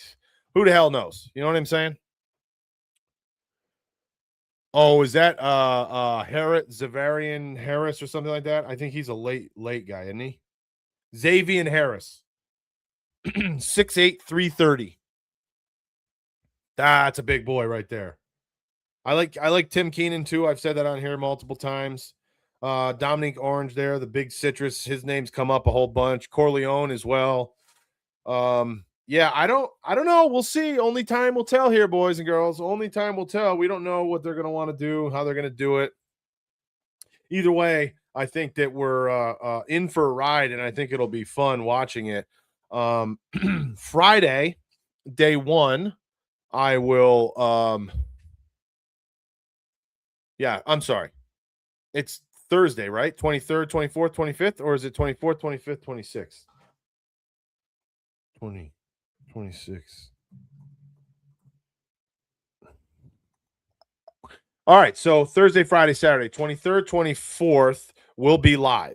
hell knows? You know what I'm saying? Oh, is that Zavarian Harris or something like that? I think he's a late guy, isn't he? Xavier Harris. 6'8", 330. That's a big boy right there. I like Tim Keenan too. I've said that on here multiple times. Dominique Orange there, the big citrus. His name's come up a whole bunch. Corleone as well. Yeah, I don't know. We'll see. Only time will tell here, boys and girls. Only time will tell. We don't know what they're going to want to do, how they're going to do it. Either way, I think that we're in for a ride, and I think it'll be fun watching it. Friday, day 1, I will yeah, I'm sorry. It's Thursday, right? 23rd, 24th, 25th, or is it 24th, 25th, 26th? 26. All right, so Thursday, Friday, Saturday, 23rd, 24th will be live.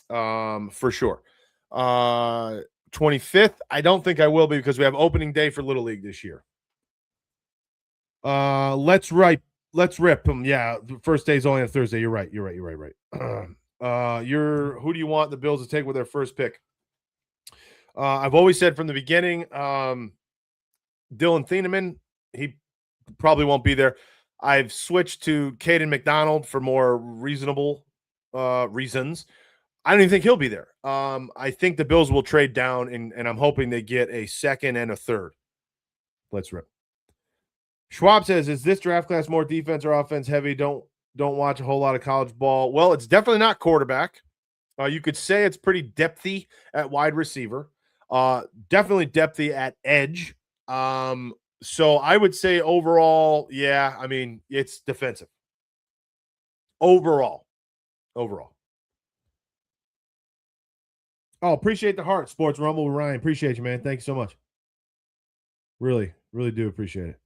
For sure. 25th, I don't think I will be because we have opening day for Little League this year. Let's rip them. Yeah, the first day is only on Thursday. You're right. Who do you want the Bills to take with their first pick? I've always said from the beginning, Dylan Thieneman, he probably won't be there. I've switched to Caden McDonald for more reasonable reasons. I don't even think he'll be there. I think the Bills will trade down, and I'm hoping they get a 2nd and a 3rd. Let's rip. Schwab says, is this draft class more defense or offense heavy? Don't watch a whole lot of college ball. Well, it's definitely not quarterback. You could say it's pretty depthy at wide receiver. Definitely depthy at edge. So I would say overall, yeah, I mean, it's defensive. Overall. Oh, appreciate the heart, Sports Rumble with Ryan. Appreciate you, man. Thank you so much. Really do appreciate it.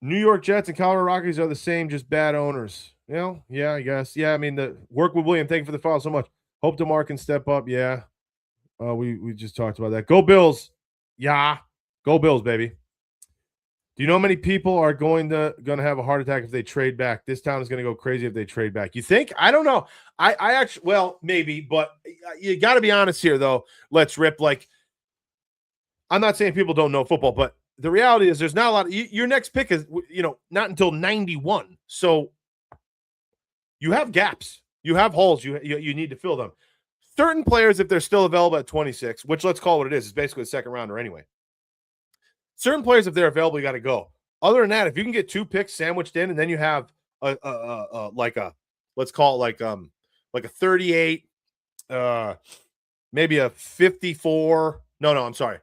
New York Jets and Colorado Rockies are the same, just bad owners. Yeah, I guess. Yeah, I mean, the work with William. Thank you for the follow so much. Hope DeMar can step up. Yeah. We just talked about that. Go Bills. Yeah. Go Bills, baby. Do you know how many people are going to have a heart attack if they trade back? This town is going to go crazy if they trade back. You think? I don't know. I actually, well, maybe, but you got to be honest here, though. Let's rip. Like, I'm not saying people don't know football, but the reality is there's not a lot. Your next pick is, not until 91. So you have gaps. You have holes. You need to fill them. Certain players, if they're still available at 26, which let's call what it is, it's basically a second rounder anyway. Certain players, if they're available, you got to go. Other than that, if you can get 2 picks sandwiched in, and then you have let's call it like a 38, maybe a 54. No, I'm sorry,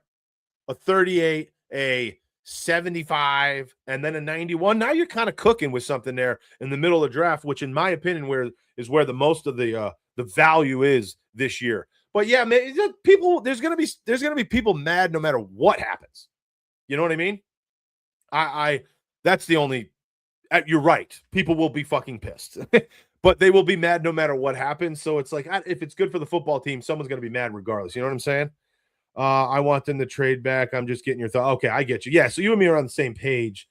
a 38, a 75, and then a 91. Now you're kind of cooking with something there in the middle of the draft, which in my opinion is where the most of the value is this year. But yeah, man, there's gonna be people mad no matter what happens. You know what I mean? I that's the only. You're right. People will be fucking pissed, but they will be mad no matter what happens. So it's like, if it's good for the football team, someone's gonna be mad regardless. You know what I'm saying? I want them to trade back. I'm just getting your thought. Okay, I get you. Yeah, so you and me are on the same page.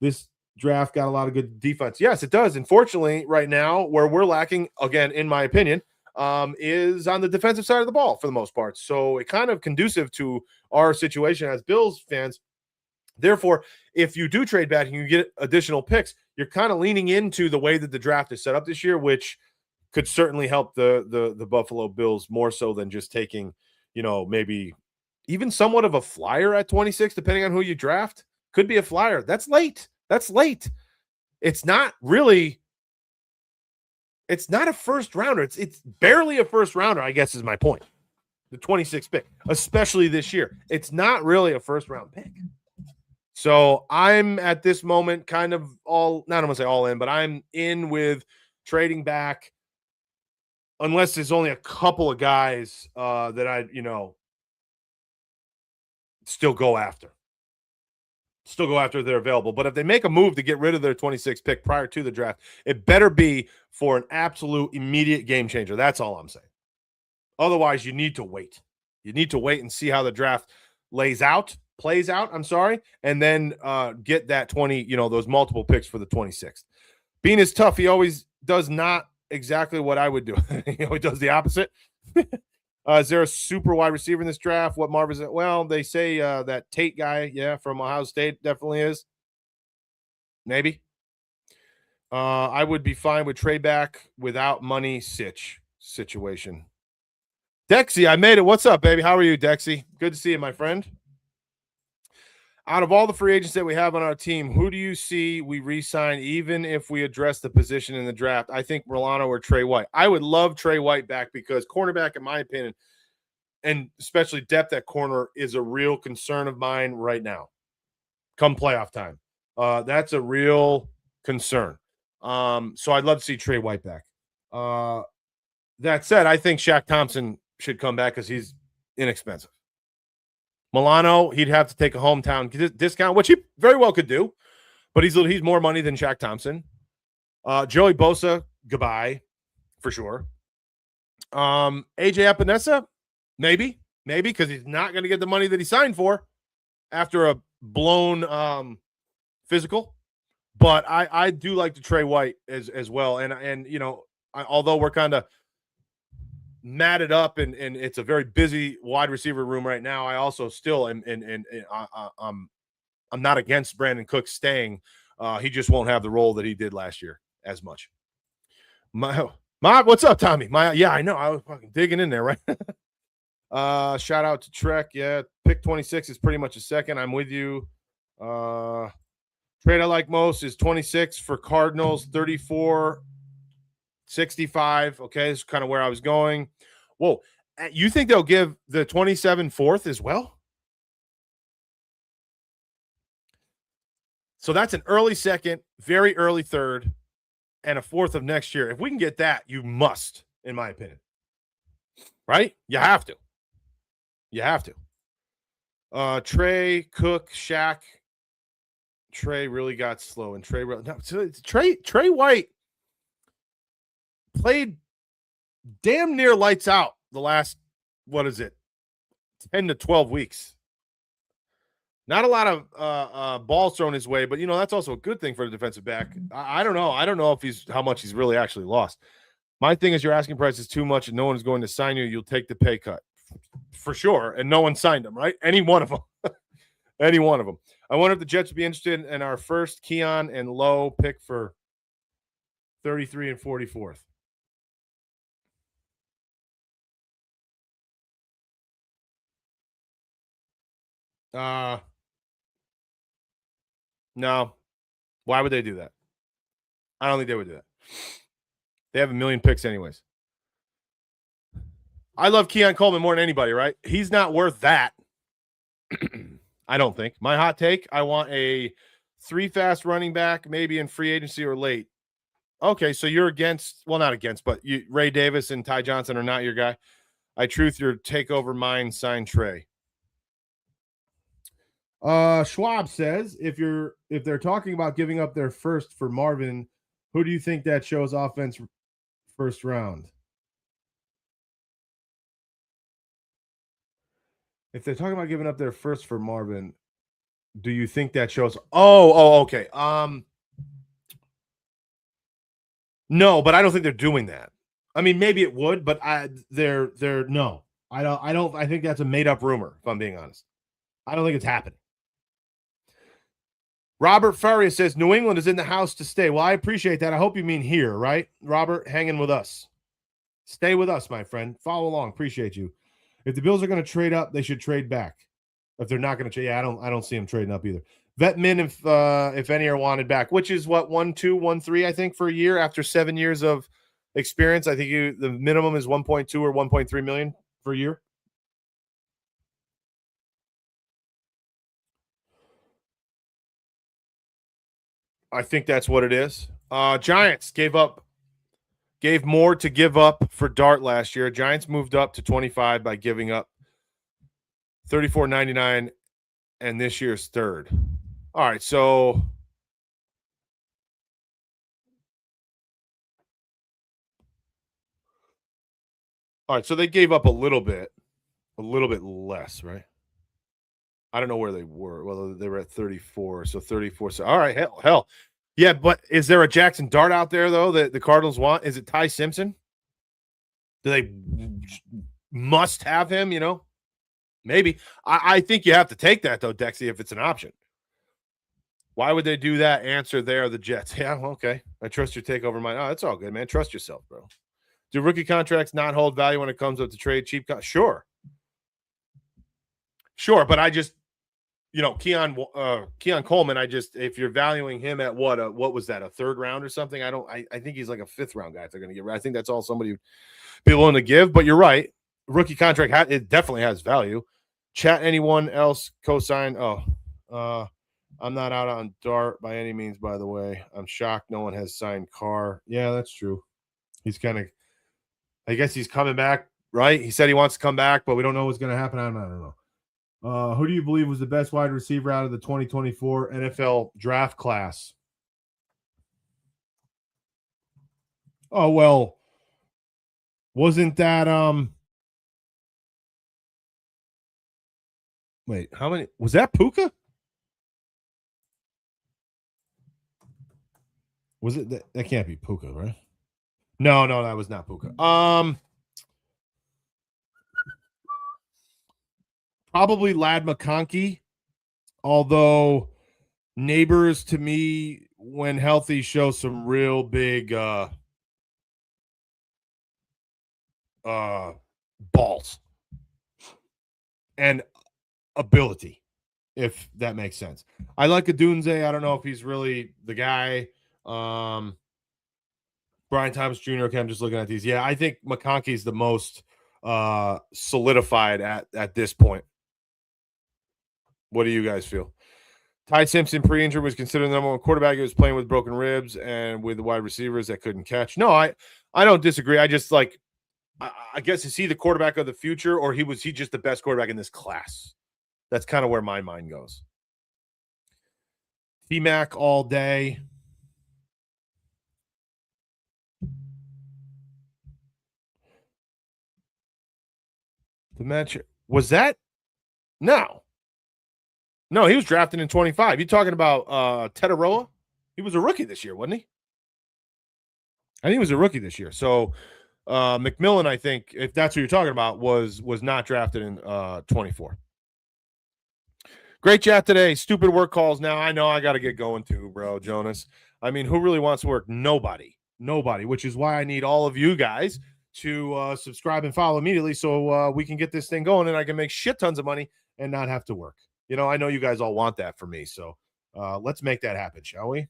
This draft got a lot of good defense. Yes, it does. Unfortunately, right now, where we're lacking, again, in my opinion, is on the defensive side of the ball for the most part. So it kind of conducive to our situation as Bills fans. Therefore, if you do trade back and you get additional picks, you're kind of leaning into the way that the draft is set up this year, which could certainly help the Buffalo Bills more so than just taking, maybe even somewhat of a flyer at 26, depending on who you draft. Could be a flyer. That's late. It's not a first rounder. It's barely a first rounder, I guess is my point. The 26th pick, especially this year. It's not really a first round pick. So I'm at this moment kind of not I'm going to say all in, but I'm in with trading back unless there's only a couple of guys that I, still go after. Still go after if they're available. But if they make a move to get rid of their 26th pick prior to the draft, it better be for an absolute immediate game changer. That's all I'm saying. Otherwise, you need to wait. You need to wait and see how the draft plays out, and then get that 20, those multiple picks for the 26th. Bean is tough. He always does not exactly what I would do. He always does the opposite. Is there a super wide receiver in this draft? What Marv is it? Well, they say that Tate guy, from Ohio State definitely is. Maybe. I would be fine with trade back without money situation. Dexy, I made it. What's up, baby? How are you, Dexy? Good to see you, my friend. Out of all the free agents that we have on our team, who do you see we re-sign even if we address the position in the draft? I think Milano or Trey White. I would love Trey White back because cornerback, in my opinion, and especially depth at corner, is a real concern of mine right now. Come playoff time. That's a real concern. So I'd love to see Trey White back. That said, I think Shaq Thompson should come back because he's inexpensive. Milano, he'd have to take a hometown discount, which he very well could do, but he's more money than Shaq Thompson. Joey Bosa, goodbye, for sure. AJ Epinesa, maybe, because he's not going to get the money that he signed for after a blown physical. But I do like the Trey White as well, and although we're kind of matted up and it's a very busy wide receiver room right now, I also still am I'm not against Brandon Cook staying. He just won't have the role that he did last year as much. What's up, Tommy? Yeah, I know. I was fucking digging in there, right? Shout out to Trek. Yeah, pick 26 is pretty much a second. I'm with you. Trade I like most is 26 for Cardinals, 34 65. Okay, this is kind of where I was going. Whoa, you think they'll give the 27 fourth as well? So that's an early second, very early third, and a fourth of next year. If we can get that, you must, in my opinion. Right? You have to. Trey, Cook, Shaq. Trey really got slow, and Trey White played damn near lights out the last, 10 to 12 weeks. Not a lot of balls thrown his way, but that's also a good thing for a defensive back. I don't know. I don't know how much he's really actually lost. My thing is your asking price is too much and no one's going to sign you. You'll take the pay cut for sure. And no one signed him, right? Any one of them. Any one of them. I wonder if the Jets would be interested in our first Keon and Lowe pick for 33 and 44th. No. Why would they do that? I don't think they would do that. They have a million picks anyways. I love Keon Coleman more than anybody, right? He's not worth that. I don't think. My hot take, I want a 3 fast running back, maybe in free agency or late. Okay, so you're against, well, not against, but Ray Davis and Ty Johnson are not your guy. I truth your takeover mine, sign Trey. Schwab says if they're talking about giving up their first for Marvin, who do you think that shows offense first round? If they're talking about giving up their first for Marvin, do you think that shows? Okay. No, but I don't think they're doing that. I mean, maybe it would, but they're no. I don't. I think that's a made up rumor. If I'm being honest, I don't think it's happening. Robert Faria says New England is in the house to stay. Well, I appreciate that. I hope you mean here, right? Robert, hanging with us. Stay with us, my friend. Follow along. Appreciate you. If the Bills are going to trade up, they should trade back. If they're not going to trade, I don't see them trading up either. Vet min, if any are wanted back, which is what 1, 2, 1, 3, I think for a year after 7 years of experience. I think the minimum is 1.2 or 1.3 million for a year. I think that's what it is. Giants gave more to give up for Dart last year. Giants moved up to 25 by giving up $34.99 and this year's third. All right, so they gave up a little bit less, right? I don't know where they were. Well, they were at 34, so 34. So all right, hell. Yeah, but is there a Jackson Dart out there though that the Cardinals want? Is it Ty Simpson? Do they must have him, Maybe. I think you have to take that though, Dexy, if it's an option. Why would they do that? Answer there, the Jets. Yeah, okay. I trust your takeover mine. Oh, that's all good, man. Trust yourself, bro. Do rookie contracts not hold value when it comes up to trade cheap? Sure, but I just, Keon Coleman. If you're valuing him at what was that, a third round or something? I think he's like a fifth round guy. If they're going to get, I think that's all somebody would be willing to give. But you're right, rookie contract it definitely has value. Chat, anyone else co-sign? I'm not out on Dart by any means, by the way. I'm shocked no one has signed Carr. Yeah, that's true. He's I guess he's coming back, right? He said he wants to come back, but we don't know what's going to happen. I don't know. Who do you believe was the best wide receiver out of the 2024 NFL draft class? Oh, well, wasn't that wait, how many was that? Puka? Was it that can't be Puka, right? No, that was not Puka. Probably Ladd McConkey, although Neighbors to me, when healthy, show some real big balls and ability, if that makes sense. I like Adunze. I don't know if he's really the guy. Brian Thomas Jr. Okay, I'm just looking at these. Yeah, I think McConkey's the most solidified at this point. What do you guys feel? Ty Simpson pre-injury was considered the number one quarterback. He was playing with broken ribs and with the wide receivers that couldn't catch. No, I don't disagree. I just I guess, is he the quarterback of the future, or was he just the best quarterback in this class? That's kind of where my mind goes. T-Mac all day. The match was that? No, he was drafted in 25. You talking about Tetaroa? He was a rookie this year, wasn't he? I think he was a rookie this year. So McMillan, I think, if that's what you're talking about, was not drafted in 24. Great chat today. Stupid work calls now. I know I got to get going too, bro, Jonas. I mean, who really wants to work? Nobody, which is why I need all of you guys to subscribe and follow immediately so we can get this thing going and I can make shit tons of money and not have to work. I know you guys all want that for me. So let's make that happen, shall we?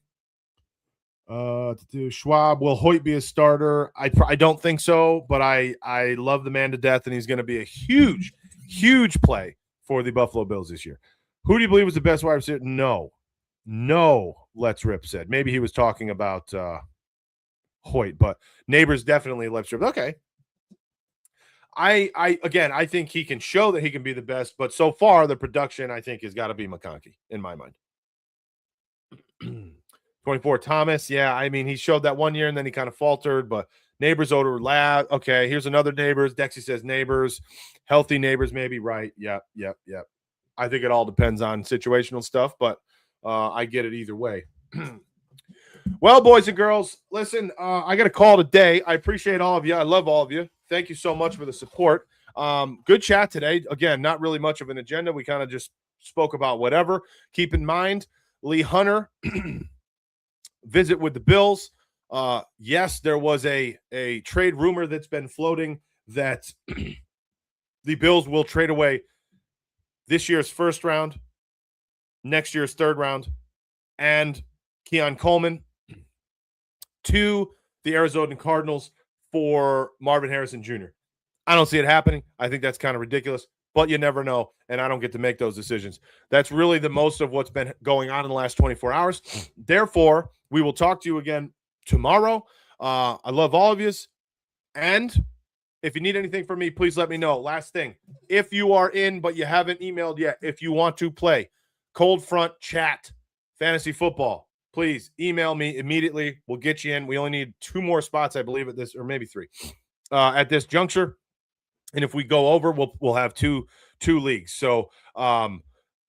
Schwab, will Hoyt be a starter? I don't think so, but I love the man to death, and he's going to be a huge play for the Buffalo Bills this year. Who do you believe was the best wide receiver? No, Let's Rip said. Maybe he was talking about Hoyt, but Neighbors definitely Let's Rip. Okay. I think he can show that he can be the best, but so far the production I think has got to be McConkey in my mind. 24 Thomas, yeah, I mean he showed that one year and then he kind of faltered, but Neighbors over Lab. Okay, here's another Neighbors. Dexy says Neighbors, healthy Neighbors, maybe right. Yep. I think it all depends on situational stuff, but I get it either way. Well, boys and girls, listen, I got a call today. I appreciate all of you. I love all of you. Thank you so much for the support. Good chat today. Again, not really much of an agenda. We kind of just spoke about whatever. Keep in mind, Lee Hunter visit with the Bills. Yes, there was a trade rumor that's been floating that the Bills will trade away this year's first round, next year's third round, and Keon Coleman to the Arizona Cardinals for Marvin Harrison Jr. I don't see it happening. I think that's kind of ridiculous, but you never know, and I don't get to make those decisions. That's really the most of what's been going on in the last 24 hours. Therefore, we will talk to you again tomorrow. I love all of you, and if you need anything from me, please let me know. Last thing, if you are in but you haven't emailed yet, if you want to play Cold Front Chat Fantasy Football, please email me immediately. We'll get you in. We only need 2 more spots, I believe, at this, or maybe 3 at this juncture. And if we go over, we'll have two leagues. So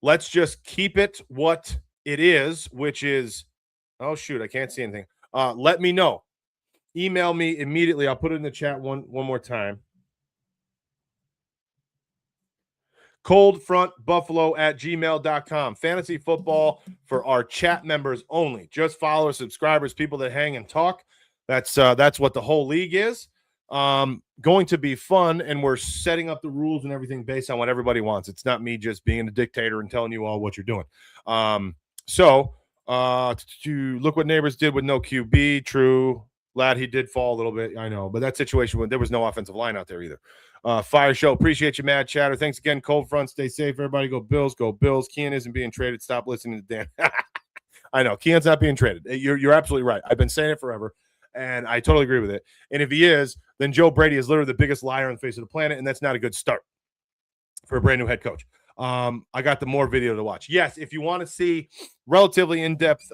let's just keep it what it is, which is, oh shoot, I can't see anything. Let me know. Email me immediately. I'll put it in the chat one more time. coldfrontbuffalo@gmail.com. Fantasy football for our chat members only. Just followers, subscribers, people that hang and talk. That's what the whole league is. Going to be fun, and we're setting up the rules and everything based on what everybody wants. It's not me just being a dictator and telling you all what you're doing. To look what Neighbors did with no QB. True. Lad, he did fall a little bit. I know, but that situation when there was no offensive line out there either. Fire show. Appreciate you, Mad Chatter. Thanks again, Cold Front. Stay safe, everybody. Go Bills. Go Bills. Keon isn't being traded. Stop listening to Dan. I know. Keon's not being traded. You're absolutely right. I've been saying it forever, and I totally agree with it. And if he is, then Joe Brady is literally the biggest liar on the face of the planet, and that's not a good start for a brand new head coach. I got the more video to watch. Yes, if you want to see relatively in-depth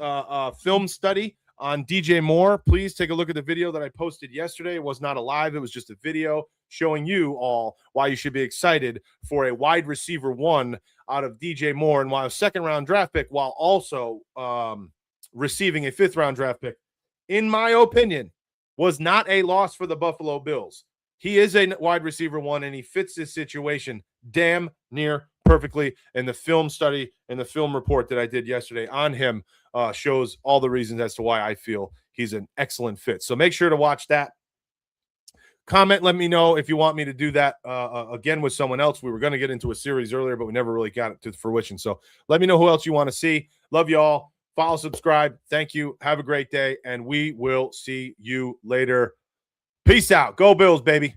film study on DJ Moore, please take a look at the video that I posted yesterday. It was not a live. It was just a video showing you all why you should be excited for a wide receiver 1 out of DJ Moore, and why a second-round draft pick, while also receiving a fifth-round draft pick, in my opinion, was not a loss for the Buffalo Bills. He is a wide receiver 1, and he fits this situation damn near perfectly. And the film study and the film report that I did yesterday on him shows all the reasons as to why I feel he's an excellent fit. So make sure to watch that. Comment, let me know if you want me to do that again with someone else. We were going to get into a series earlier, but we never really got it to fruition. So let me know who else you want to see. Love you all. Follow, subscribe. Thank you. Have a great day, and we will see you later. Peace out. Go Bills, baby.